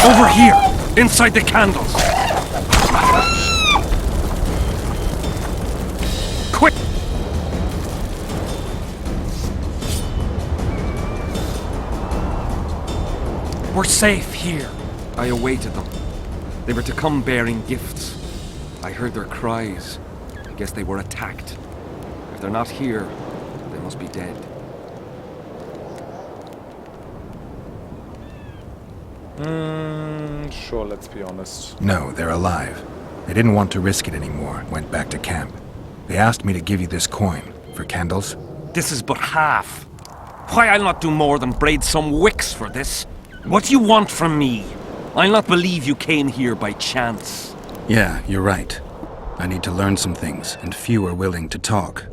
Over here! Inside the candles! Quick! We're safe here. I awaited them. They were to come bearing gifts. I heard their cries. I guess they were attacked. If they're not here, they must be dead. Sure, let's be honest. No, they're alive. They didn't want to risk it anymore, went back to camp. They asked me to give you this coin, for candles. This is but half. Why, I'll not do more than braid some wicks for this. What do you want from me? I'll not believe you came here by chance. Yeah, you're right. I need to learn some things, and few are willing to talk.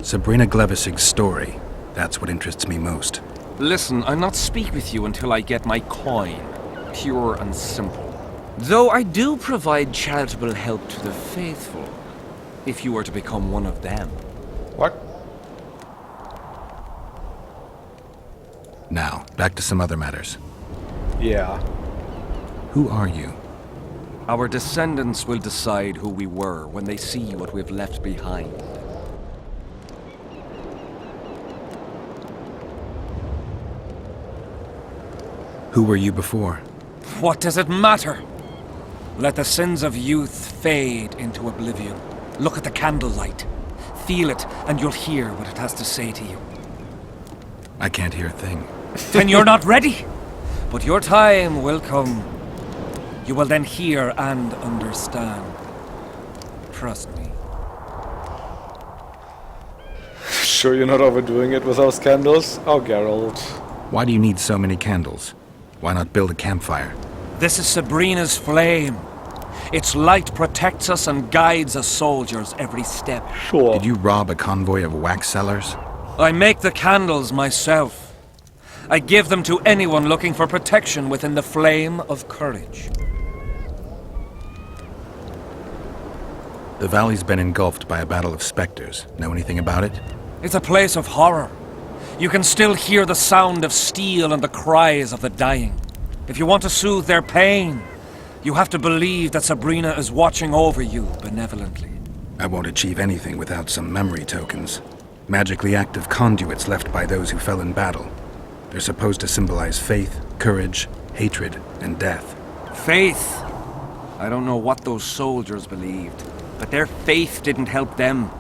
Sabrina Glevissig's story, that's what interests me most. Listen, I'll not speak with you until I get my coin. Pure and simple. Though I do provide charitable help to the faithful, if you were to become one of them. What? Now, back to some other matters. Yeah. Who are you? Our descendants will decide who we were when they see what we've left behind. Who were you before? What does it matter? Let the sins of youth fade into oblivion. Look at the candlelight. Feel it, and you'll hear what it has to say to you. I can't hear a thing. Then you're not ready. But your time will come. You will then hear and understand. Trust me. Sure you're not overdoing it with those candles? Oh, Geralt. Why do you need so many candles? Why not build a campfire? This is Sabrina's flame. Its light protects us and guides us soldiers every step. Sure. Did you rob a convoy of wax sellers? I make the candles myself. I give them to anyone looking for protection within the flame of courage. The valley's been engulfed by a battle of specters. Know anything about it? It's a place of horror. You can still hear the sound of steel and the cries of the dying. If you want to soothe their pain, you have to believe that Sabrina is watching over you benevolently. I won't achieve anything without some memory tokens. Magically active conduits left by those who fell in battle. They're supposed to symbolize faith, courage, hatred, and death. Faith? I don't know what those soldiers believed, but their faith didn't help them.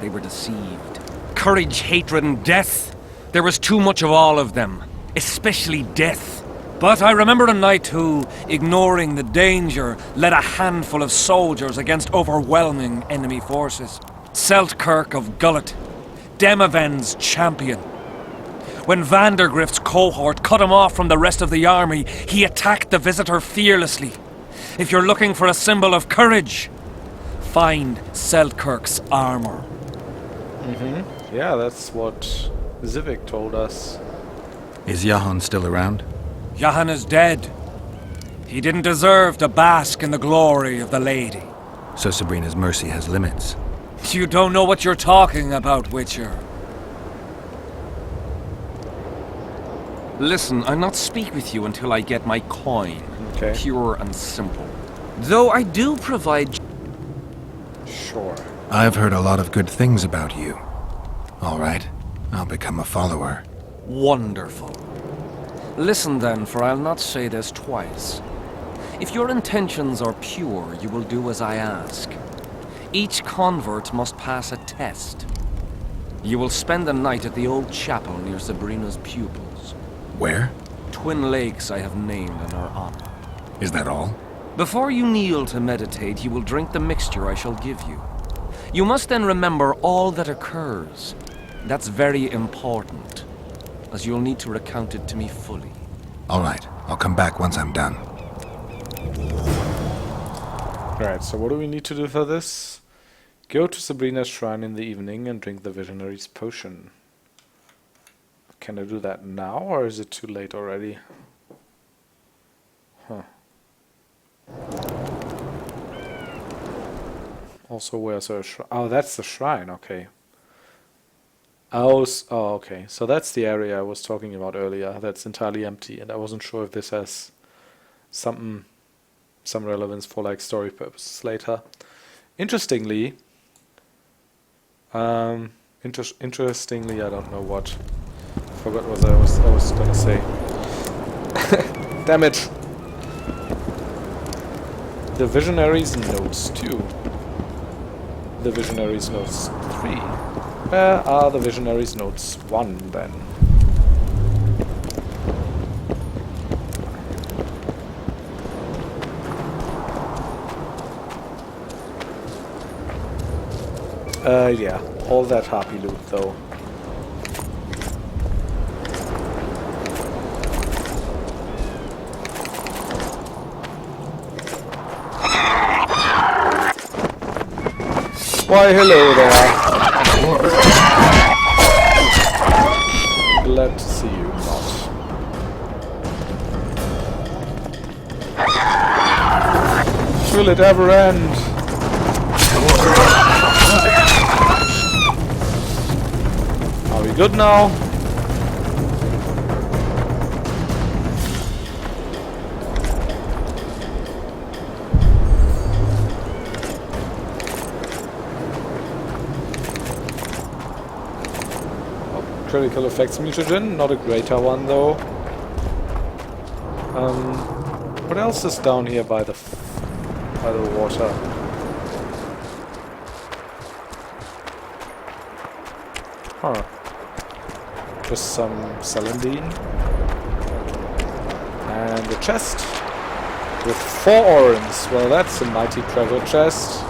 They were deceived. Courage, hatred, and death. There was too much of all of them, especially death. But I remember a knight who, ignoring the danger, led a handful of soldiers against overwhelming enemy forces. Seltkirk of Gullet, Demaven's champion. When Vandergrift's cohort cut him off from the rest of the army, he attacked the visitor fearlessly. If you're looking for a symbol of courage, find Seltkirk's armor. Yeah, that's what Zivik told us. Is Jahan still around? Jahan is dead. He didn't deserve to bask in the glory of the lady. So Sabrina's mercy has limits. You don't know what you're talking about, Witcher. Listen, I'll not speak with you until I get my coin. Okay. Pure and simple. Though I do provide... Sure. I've heard a lot of good things about you. All right, I'll become a follower. Wonderful. Listen then, for I'll not say this twice. If your intentions are pure, you will do as I ask. Each convert must pass a test. You will spend the night at the old chapel near Sabrina's pupils. Where? Twin lakes I have named in our honor. Is that all? Before you kneel to meditate, you will drink the mixture I shall give you. You must then remember all that occurs. That's very important, as you'll need to recount it to me fully. All right. I'll come back once I'm done. Alright, so what do we need to do for this? Go to Sabrina's shrine in the evening and drink the visionary's potion. Can I do that now, or is it too late already? Huh. Also, where's her shrine? Oh, that's the shrine, okay. Oh, okay. So that's the area I was talking about earlier. That's entirely empty, and I wasn't sure if this has some relevance for like story purposes later. Interestingly, interestingly, I don't know what. Forgot what I was gonna say. Damn it! The Visionaries Notes 2. The Visionaries Notes 3. Where are the Visionaries Notes 1 then? Yeah, all that harpy loot though. Why, hello there. Glad to see you, not. Will it ever end? Are we good now? Critical effects mutagen, not a greater one though. What else is down here by the water? Huh. Just some celandine. And a chest with 4 orens. Well, that's a mighty treasure chest.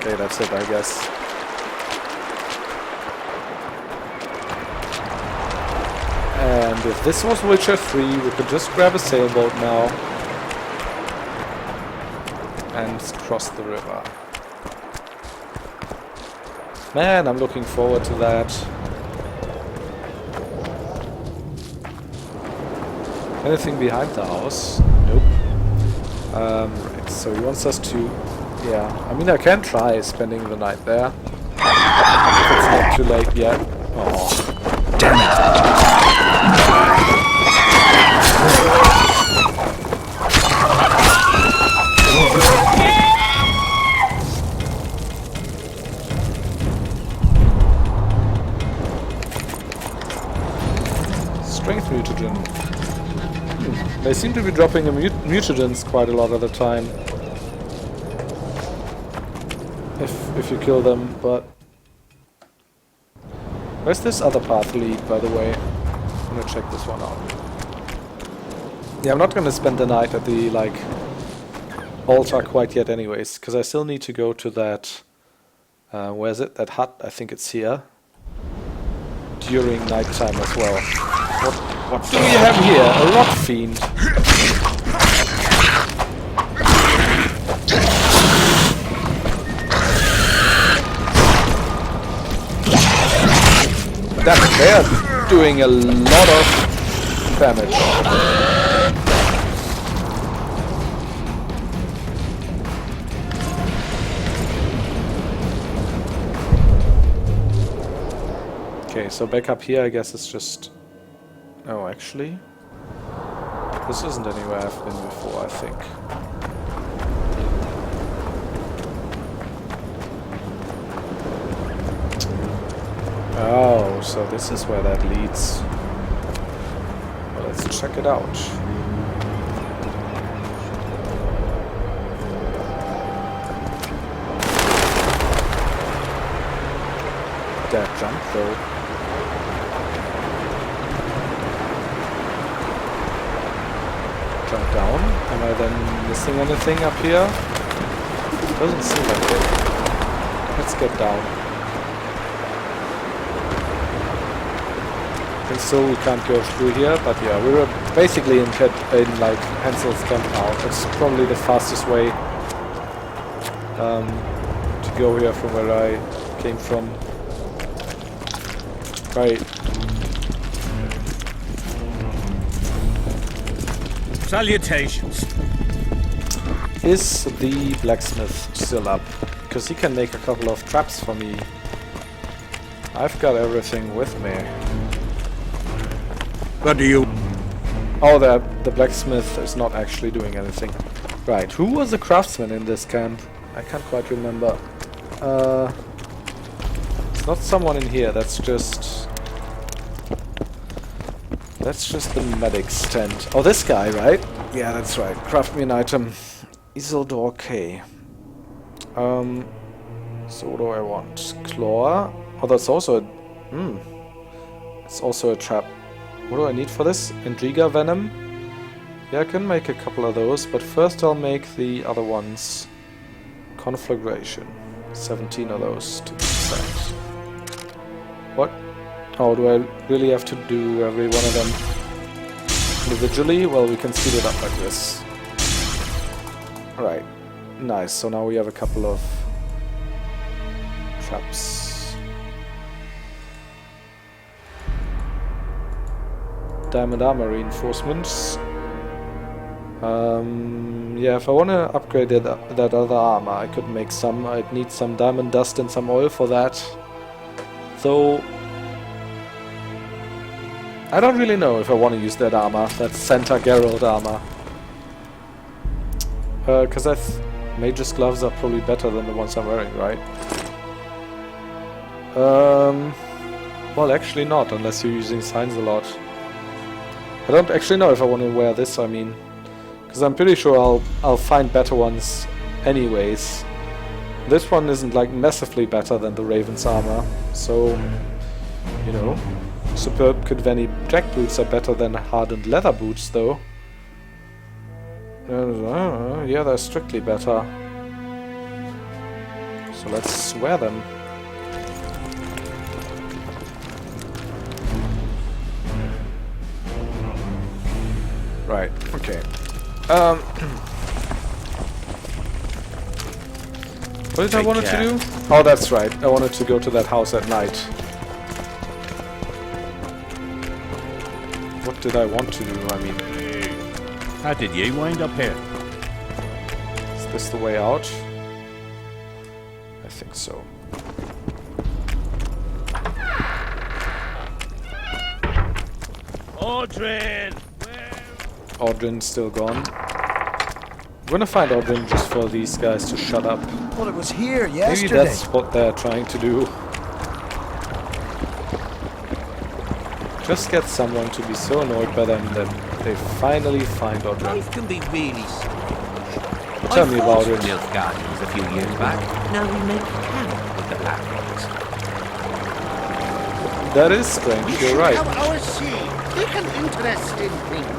Okay, that's it, I guess. And if this was Witcher 3, we could just grab a sailboat now and cross the river. Man, I'm looking forward to that. Anything behind the house? Nope. Right, so he wants us to... Yeah, I mean I can try spending the night there. If it's not too late yet. Oh. Damn it! Strength mutagen. They seem to be dropping the mutagens quite a lot of the time. If you kill them, but... Where's this other path lead, by the way? I'm gonna check this one out. Yeah, I'm not gonna spend the night at the, like, altar quite yet anyways, because I still need to go to that... where is it? That hut, I think it's here. During nighttime as well. What do we have here? A rock fiend. They're doing a lot of damage. Okay, so back up here I guess it's just... Oh, actually... This isn't anywhere I've been before, I think. Oh, so this is where that leads. Well, let's check it out. that jump though. Jump down. Am I then missing anything up here? Doesn't seem like it. Let's get down. And so we can't go through here, but yeah, we were basically in like Hansel's camp now. It's probably the fastest way to go here from where I came from. Right. Salutations. Is the blacksmith still up? Because he can make a couple of traps for me. I've got everything with me. What do you... Oh, the blacksmith is not actually doing anything. Right, who was the craftsman in this camp? I can't quite remember. It's not someone in here, that's just the medic's tent. Oh, this guy, right? Yeah, that's right. Craft me an item. Isildur K. So what do I want? Claw? Oh, that's also a... It's also a trap. What do I need for this? Intriga Venom? Yeah, I can make a couple of those, but first I'll make the other ones. Conflagration. 17 of those to be exact. What? Oh, do I really have to do every one of them individually? Well, we can speed it up like this. Alright. Nice, so now we have a couple of traps. Diamond armor reinforcements. Yeah, if I want to upgrade that other armor, I could make some. I'd need some diamond dust and some oil for that. So I don't really know if I want to use that armor, that Santa Geralt armor. Because Mage's gloves are probably better than the ones I'm wearing, right? Well, actually not, unless you're using signs a lot. I don't actually know if I want to wear this, I mean. Because I'm pretty sure I'll find better ones anyways. This one isn't like massively better than the Raven's armor, so, you know. Superb Kidveni jackboots are better than hardened leather boots, though. Yeah, they're strictly better. So let's wear them. Right, okay. What did I wanted to do? Oh, that's right. I wanted to go to that house at night. What did I want to do, I mean? How did you wind up here? Is this the way out? I think so. Audrin! Audrin's still gone. I'm gonna find Audrin just for these guys to shut up. Well, it was here yesterday. Maybe that's what they're trying to do. Just get someone to be so annoyed by them that they finally find Audrin. Life can be really strange. Tell me about it. Nilfgaardians a few years back. Now we make camp with the Black Ones. That is strange, you're right. Have our sea. Take an interest in things.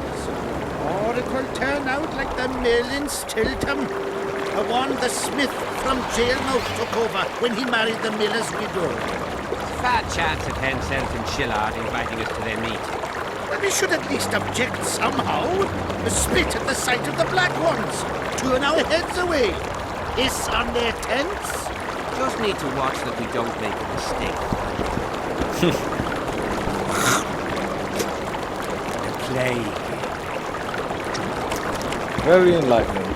Or it will turn out like the mill in Stilton. The one the smith from Jailmouth took over when he married the miller's widow. Fat chance of Henselt and Shillard inviting us to their meeting. Well, we should at least object somehow. Spit at the sight of the Black Ones. Turn our heads away. Hiss on their tents. Just need to watch that we don't make a mistake. The plague. Very enlightening.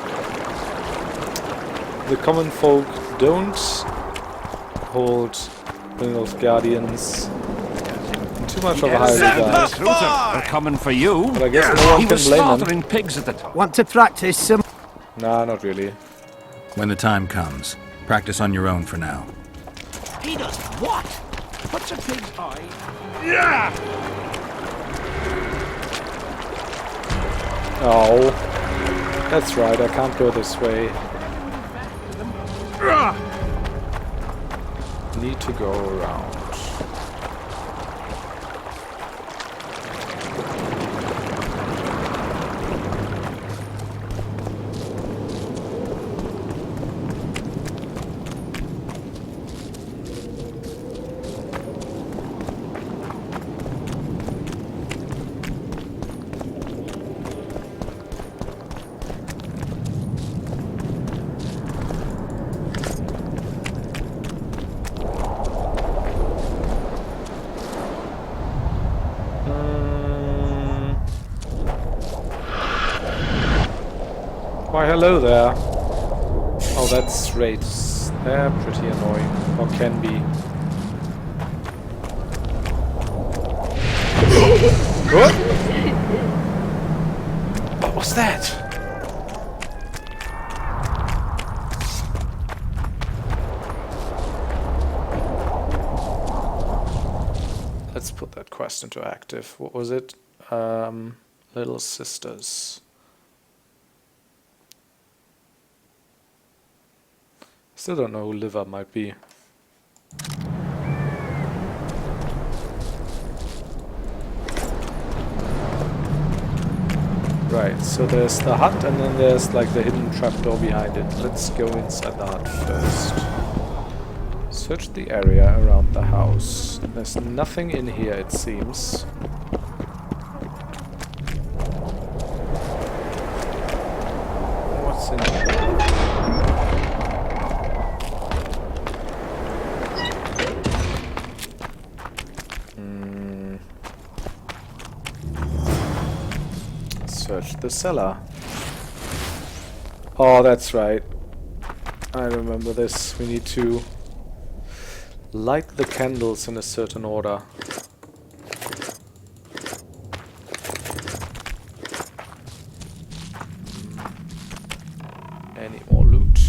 The common folk don't hold the Nilfgaardians too much of a high regard. They're coming for you. But I guess no one He can was blame slaughtering them. pigs at the top. Want to practice some? Nah, not really. When the time comes, practice on your own for now. He does what? Puts a pig's eye. Yeah! Oh. That's right, I can't go this way. Need to go around. Why, hello there. Oh, that's raids. They're pretty annoying. Or can be. What was that? Let's put that quest into active. What was it? Little Sisters. Still don't know who Liver might be. Right, so there's the hut and then there's like the hidden trapdoor behind it. Let's go inside the hut first. Search the area around the house. There's nothing in here, it seems. What's in here? Search the cellar. Oh, that's right. I remember this. We need to light the candles in a certain order. Any more loot?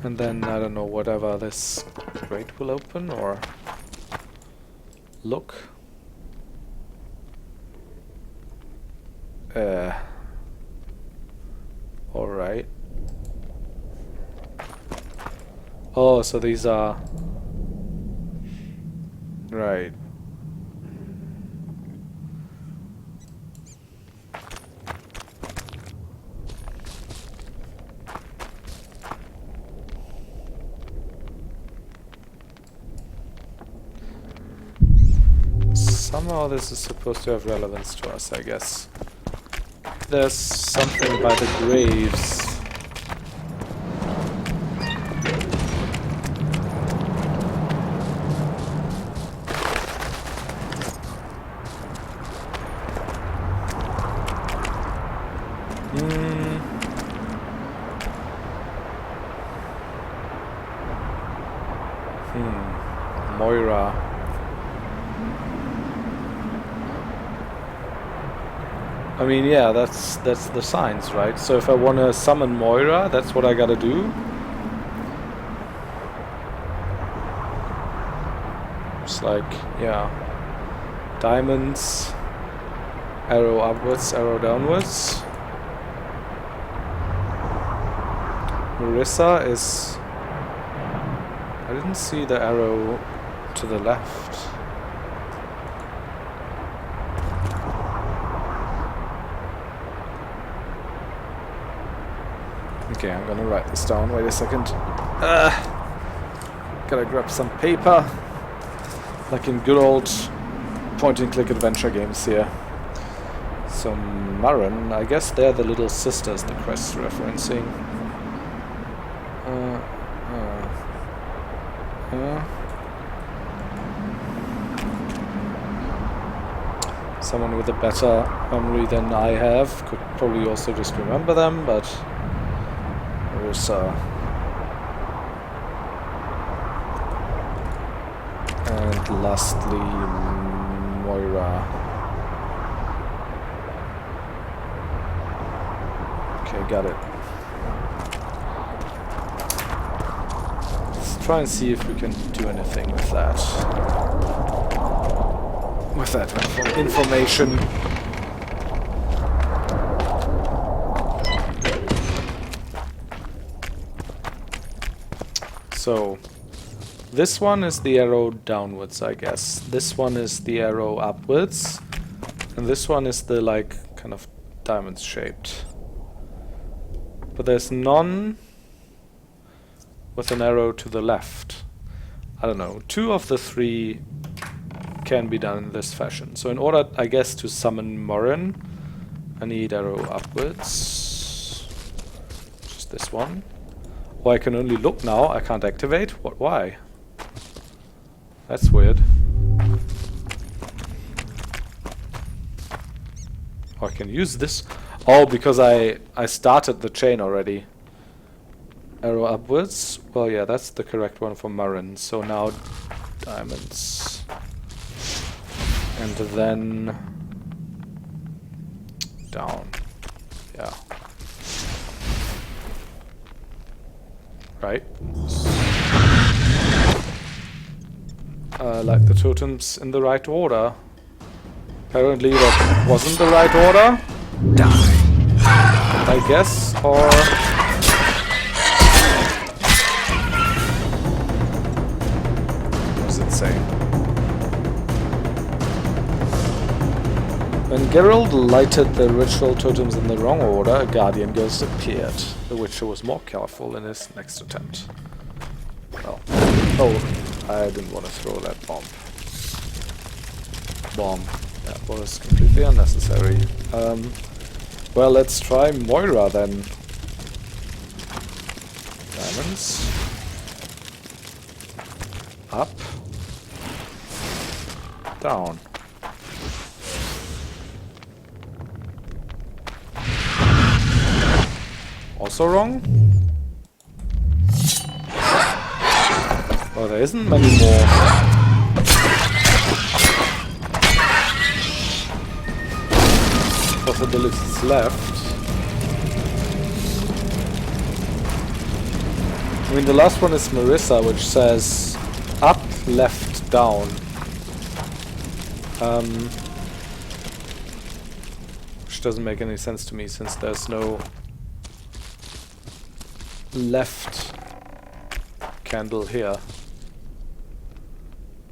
And then, I don't know, whatever this crate will open, or look. Alright. Oh, so these are... Right. Somehow this is supposed to have relevance to us, I guess. There's something by the graves. Moira. I mean, yeah, that's the signs, right? So if I want to summon Moira, that's what I gotta do. It's like, yeah, diamonds, arrow upwards, arrow downwards. Marissa is... I didn't see the arrow to the left. Okay, I'm gonna write this down. Wait a second. Gotta grab some paper. Like in good old point-and-click adventure games here. So, Murren, I guess they're the little sisters the quest's referencing. Someone with a better memory than I have could probably also just remember them, but Marissa and lastly Moira. Okay, got it. Let's try and see if we can do anything with that. With that information. So, this one is the arrow downwards, I guess. This one is the arrow upwards. And this one is the, like, kind of diamond shaped. But there's none with an arrow to the left. I don't know. 2 of the 3 can be done in this fashion. So in order, I guess, to summon Morin, I need arrow upwards. Just this one. Or I can only look now, I can't activate? What? Why? That's weird. Or I can use this. Oh, because I started the chain already. Arrow upwards. Well, yeah, that's the correct one for Murren. So now diamonds. And then down. Yeah. Right. Like the totems in the right order. Apparently that wasn't the right order. Die. I guess, or... What does it say? When Geralt lighted the ritual totems in the wrong order, a guardian ghost appeared. The Witcher was more careful in his next attempt. Well, oh, I didn't want to throw that bomb. That was completely unnecessary. Well, let's try Moira then. Diamonds. Up. Down. Also wrong? Oh, there isn't many more. Possibilities left. I mean, the last one is Marissa, which says up, left, down. Which doesn't make any sense to me since there's no left candle here.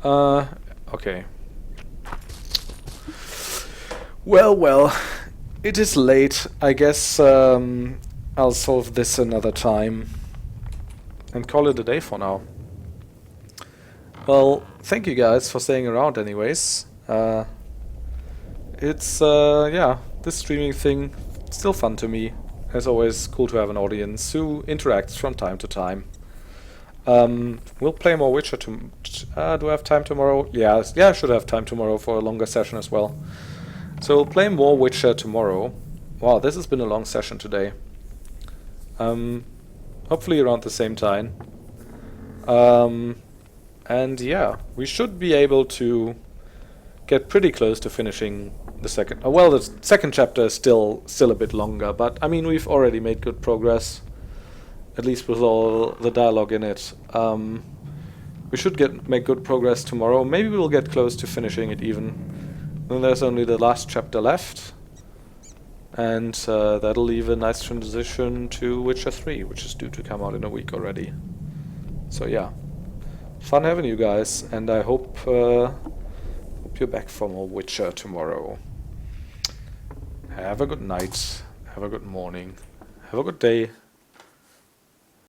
Okay. Well, it is late. I guess I'll solve this another time and call it a day for now. Well, thank you guys for staying around anyways. It's, yeah, this streaming thing, still fun to me. As always, cool to have an audience who interacts from time to time. We'll play more Witcher do I have time tomorrow? Yeah, I should have time tomorrow for a longer session as well. So we'll play more Witcher tomorrow. Wow, this has been a long session today. Hopefully around the same time. And yeah, we should be able to get pretty close to finishing the second. Well, the second chapter is still a bit longer, but I mean we've already made good progress, at least with all the dialogue in it. We should make good progress tomorrow. Maybe we'll get close to finishing it even. Then there's only the last chapter left, and that'll leave a nice transition to Witcher 3, which is due to come out in a week already. So yeah, fun having you guys, and I hope you're back for more Witcher tomorrow. Have a good night, have a good morning, have a good day.